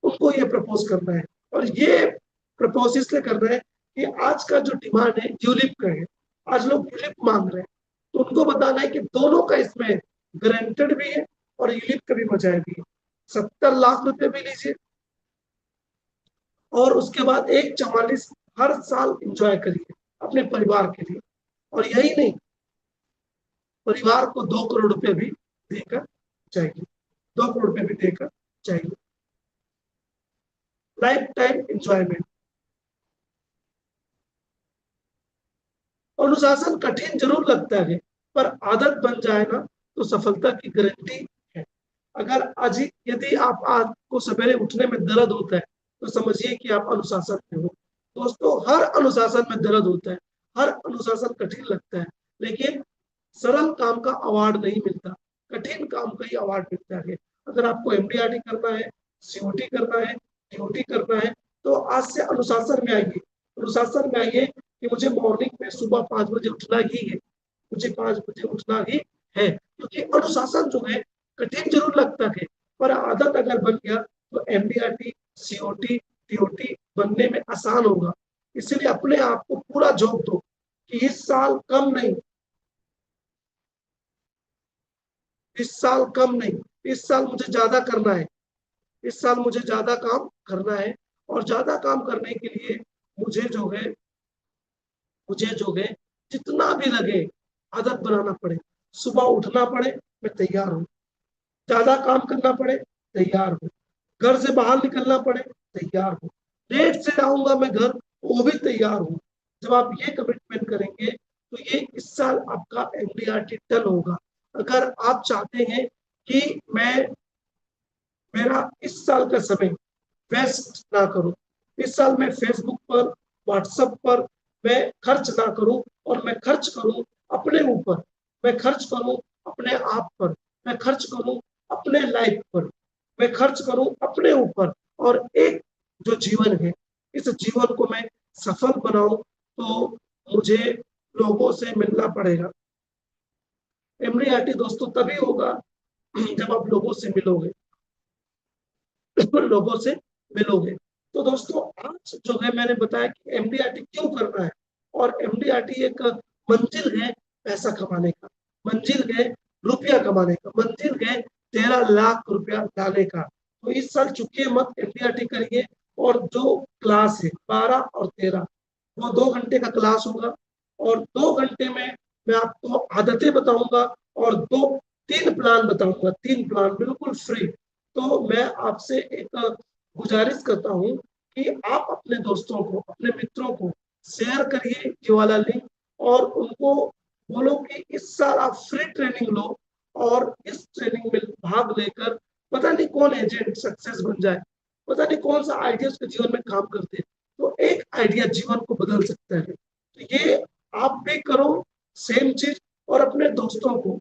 उनको ये प्रपोज करना है। और ये प्रपोज इसलिए करना है कि आज का जो डिमांड है यूलिप का है, आज लोग यूलिप मांग रहे हैं। तो उनको बताना है कि दोनों का इसमें गारंटेड भी है और यूलिप का भी बजाय भी है। 70 लाख रुपए भी लीजिए और उसके बाद 144 हर साल इंजॉय करिए अपने परिवार के लिए। और यही नहीं, परिवार को 2 करोड़ रुपए भी देकर जाएगी, 2 करोड़ रुपए भी देकर जाएगी। Life time enjoyment. अनुशासन कठिन जरूर लगता है पर आदत बन जाए ना तो सफलता की गारंटी है। अगर आज यदि आप आपको सवेरे उठने में दर्द होता है तो समझिए कि आप अनुशासन में हो। दोस्तों, हर अनुशासन में दर्द होता है, हर अनुशासन कठिन लगता है, लेकिन सरल काम का अवार्ड नहीं मिलता, कठिन काम का ही अवार्ड मिलता है। अगर आपको एमडीआरटी करना है, सीओटी करना है, टीओटी करना है, तो आज से अनुशासन में आइए, अनुशासन में आइए कि मुझे मॉर्निंग में सुबह 5 बजे उठना ही है, मुझे 5 बजे उठना ही है। क्योंकि अनुशासन जो है कठिन जरूर लगता है पर आदत अगर बन गया तो एमडीआरटी, सीओटी, टीओटी बनने में आसान होगा। इसलिए अपने आप को पूरा झोंक दो कि इस साल कम नहीं, इस साल कम नहीं, इस साल मुझे ज्यादा करना है, इस साल मुझे ज्यादा काम करना है। और ज्यादा काम करने के लिए मुझे जो है, मुझे जो है जितना भी लगे आदत बनाना पड़े, सुबह उठना पड़े, मैं तैयार हूँ। ज्यादा काम करना पड़े, तैयार हूँ। घर से बाहर निकलना पड़े, तैयार हूँ। लेट से आऊंगा मैं घर, वो भी तैयार हूँ। जब आप ये कमिटमेंट करेंगे तो ये इस साल आपका एमडीआरटी टन होगा। अगर आप चाहते हैं कि मैं मेरा इस साल का समय वेस्ट ना करूं, इस साल मैं फेसबुक पर, व्हाट्सएप पर मैं खर्च ना करूं और मैं खर्च करूं अपने ऊपर, मैं खर्च करूं अपने आप पर, मैं खर्च करूं अपने लाइफ पर, मैं खर्च करूं अपने ऊपर, और एक जो जीवन है इस जीवन को मैं सफल बनाऊं, तो मुझे लोगों से मिलना पड़ेगा। एमडीआरटी दोस्तों तभी होगा जब आप लोगों से मिलोगे, लोगों से मिलोगे। तो दोस्तों आज जो है मैंने बताया कि एमडीआरटी क्यों करना है, और एमडीआरटी एक मंजिल है पैसा कमाने का, मंजिल है रुपया कमाने का, मंजिल है 13 लाख रुपया लाने का। तो इस साल चुकिए मत, एमडीआरटी करिए। और जो क्लास है 12 और 13, वो 2 घंटे का क्लास होगा, और 2 घंटे में मैं आपको आदतें बताऊंगा, और 3 प्लान बताऊंगा, 3 प्लान बिल्कुल फ्री। तो मैं आपसे एक गुजारिश करता हूं कि आप अपने दोस्तों को, अपने मित्रों को शेयर करिए ये वाला लिंक, और उनको बोलो कि इस साल आप फ्री ट्रेनिंग लो, और इस ट्रेनिंग में भाग लेकर पता नहीं कौन एजेंट सक्सेस बन जाए, पता नहीं कौन सा आइडिया उसके जीवन में काम करते हैं। तो एक आइडिया जीवन को बदल सकता है। तो ये आप भी करो सेम चीज, और अपने दोस्तों को,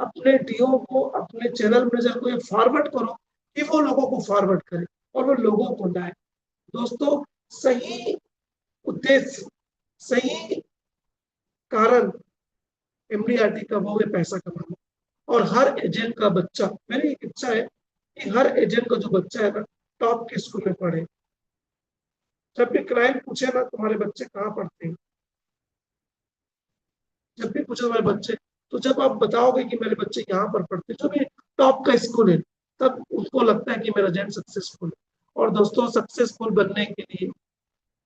अपने टीओ को, अपने चैनल मैनेजर को ये फॉरवर्ड करो कि वो लोगों को फॉरवर्ड करे और वो लोगों को लाए। दोस्तों सही उद्देश्य, सही कारण एमडीआरटी का वो है पैसा कमाना। और हर एजेंट का बच्चा, मेरी एक इच्छा है कि हर एजेंट का जो बच्चा है ना टॉप के स्कूल में पढ़े। जब भी क्लाइंट पूछे ना तुम्हारे बच्चे कहाँ पढ़ते हैं, जब भी पूछे तुम्हारे बच्चे, तो जब आप बताओगे कि मेरे बच्चे यहाँ पर पढ़ते, जो भी टॉप का स्कूल है, तब उनको लगता है कि मेरा एजेंट सक्सेसफुल है। और दोस्तों सक्सेसफुल बनने के लिए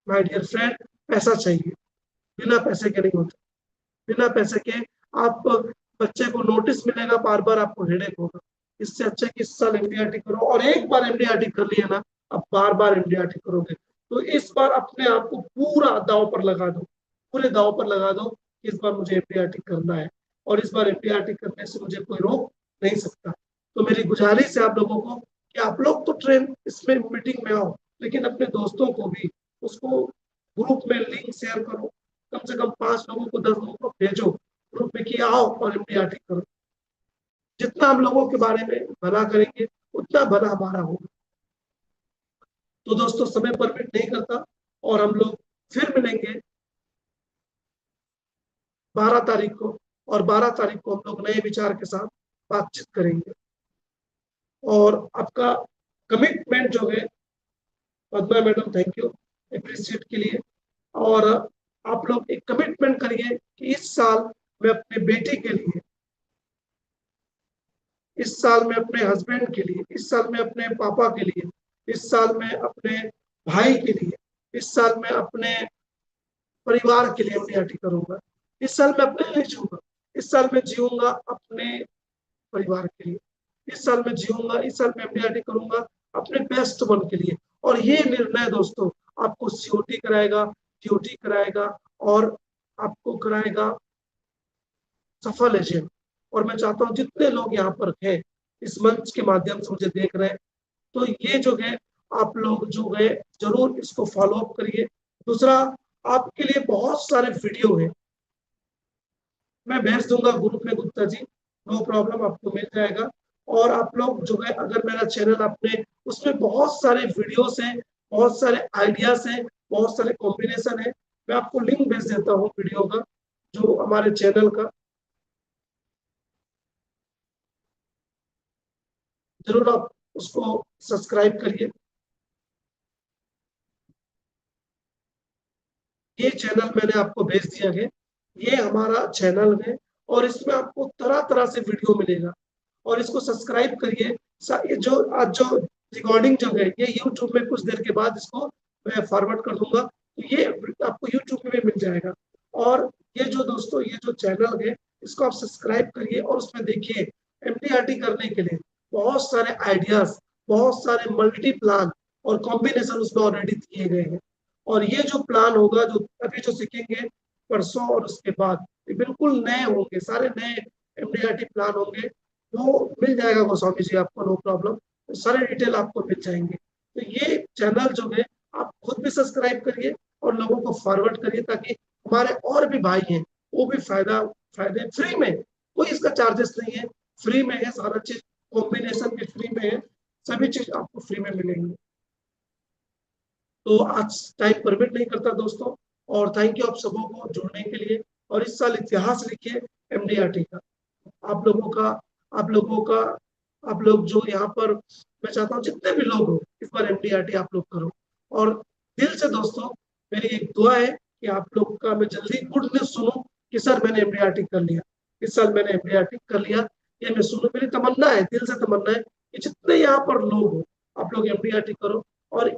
माय डियर फ्रेंड पैसा चाहिए, बिना पैसे के नहीं होता। बिना पैसे के आप, बच्चे को नोटिस मिलेगा बार बार, आपको हेडेक होगा। इससे अच्छा कि इस साल एमडीआरटी करो, और एक बार एमडीआरटी कर लिया ना, अब बार बार एमडीआरटी करोगे। तो इस बार अपने आप को पूरा दाव पर लगा दो, पूरे दाव पर लगा दो कि इस बार मुझे एमडीआरटी करना है, और इस बार एमडीआरटी करने से मुझे कोई रोक नहीं सकता। तो मेरी गुजारिश है आप लोगों को कि आप लोग तो ट्रेन इसमें मीटिंग में आओ, लेकिन अपने दोस्तों को भी उसको ग्रुप में लिंक शेयर करो, कम से कम 5 लोगों को, 10 लोगों को भेजो ग्रुप में कि आओ और एमडीआरटी करो। जितना हम लोगों के बारे में भला करेंगे उतना भला हमारा होगा। तो दोस्तों समय परमिट नहीं करता, और हम लोग फिर मिलेंगे 12 तारीख को, और 12 तारीख को हम लोग नए विचार के साथ बातचीत करेंगे। और आपका कमिटमेंट जो है Padma madam, thank you appreciate के लिए। और आप लोग एक कमिटमेंट करिए कि इस साल मैं अपने बेटे के लिए, इस साल में अपने हस्बैंड के लिए, इस साल में अपने पापा के लिए, इस साल में अपने भाई के लिए, इस साल में अपने परिवार के लिए एमडीआरटी करूंगा। इस साल मैं अपने लिए जीऊंगा, इस साल मैं जीऊंगा अपने परिवार के लिए, इस साल मैं जीऊंगा, इस साल मैं एमडीआरटी करूंगा अपने बेस्ट वन के लिए। और ये निर्णय दोस्तों आपको सीओटी कराएगा, टीओटी कराएगा, और आपको कराएगा सफल एजेंट। और मैं चाहता हूं जितने लोग यहाँ पर हैं, इस मंच के माध्यम से मुझे देख रहे हैं, तो ये जो है आप लोग जो है जरूर इसको फॉलो अप करिए। दूसरा, आपके लिए बहुत सारे वीडियो है, मैं भेज दूंगा ग्रुप में गुप्ता जी, नो प्रॉब्लम, आपको मिल जाएगा। और आप लोग जो है अगर मेरा चैनल आपने, उसमें बहुत सारे वीडियोस हैं, बहुत सारे आइडियाज हैं, बहुत सारे कॉम्बिनेशन है। मैं आपको लिंक भेज देता हूँ वीडियो का, जो हमारे चैनल का, जरूर आप उसको सब्सक्राइब करिए। ये चैनल मैंने आपको भेज दिया है, ये हमारा चैनल है, और इसमें आपको तरह तरह से वीडियो मिलेगा, और इसको सब्सक्राइब करिए। जो आज जो रिकॉर्डिंग जो है ये यूट्यूब में कुछ देर के बाद इसको मैं फॉरवर्ड कर दूंगा, तो ये आपको यूट्यूब में भी मिल जाएगा। और ये जो दोस्तों ये जो चैनल है इसको आप सब्सक्राइब करिए, और उसमें देखिए एमडीआरटी करने के लिए बहुत सारे आइडियाज, बहुत सारे मल्टी प्लान और कॉम्बिनेशन उसमें ऑलरेडी दिए गए हैं। और ये जो प्लान होगा, जो अभी जो सीखेंगे परसों और उसके बाद, ये बिल्कुल नए होंगे, सारे नए एमडीआरटी प्लान होंगे। वो मिल जाएगा गोस्वामी जी आपको, नो प्रॉब्लम, सारे डिटेल आपको मिल जाएंगे। तो ये चैनल जो है आप खुद भी सब्सक्राइब करिए और लोगों को फॉरवर्ड करिए, ताकि हमारे और भी भाई हैं, वो भी फायदे फ्री में, कोई इसका चार्जेस नहीं है, फ्री में है सारा चीज, कॉम्बिनेशन भी फ्री में है, सभी चीज आपको फ्री में मिलेंगी। तो आज टाइम परमिट नहीं करता दोस्तों, और थैंक यू आप सबों को जुड़ने के लिए। और इस साल इतिहास लिखिए एमडीआरटी का, आप लोगों का आप लोगों का आप लोग जो यहाँ पर, मैं चाहता हूँ जितने भी लोग हो इस बार एमडीआरटी आप लोग करो। और दिल से दोस्तों मेरी एक दुआ है कि आप लोग का मैं जल्दी गुड न्यूज सुनूं कि सर मैंने एमडीआरटी कर लिया, इस साल मैंने एमडीआरटी कर लिया, ये मैं सुनूं। मेरी तमन्ना है, दिल से तमन्ना है कि जितने यहाँ पर लोग हो आप लोग एमडीआरटी करो। और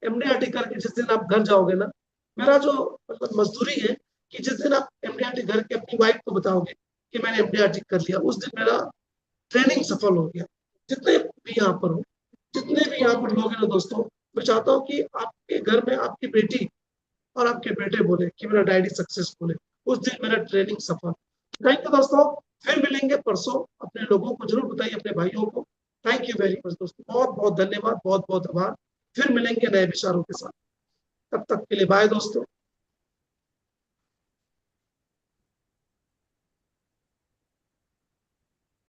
एमडीआरटी करके जिस दिन आप घर जाओगे ना, मेरा जो मतलब मजदूरी है कि जिस दिन आप एमडीआरटी घर के अपनी वाइफ को बताओगे कि मैंने एमडीआरटी कर लिया, उस दिन मेरा ट्रेनिंग सफल हो गया। जितने भी यहाँ पर हो, जितने भी यहाँ पर लोग हैं ना दोस्तों, मैं चाहता हूँ कि आपके घर में आपकी बेटी और आपके बेटे बोले कि मेरा डैडी सक्सेसफुल है, उस दिन मेरा ट्रेनिंग सफल। थैंक यू दोस्तों, फिर मिलेंगे परसों, अपने लोगों को जरूर बताइए, अपने भाइयों को। थैंक यू वेरी मच दोस्तों, बहुत बहुत धन्यवाद, बहुत बहुत आभार। फिर मिलेंगे नए विचारों के साथ, तब तक के लिए बाय दोस्तों।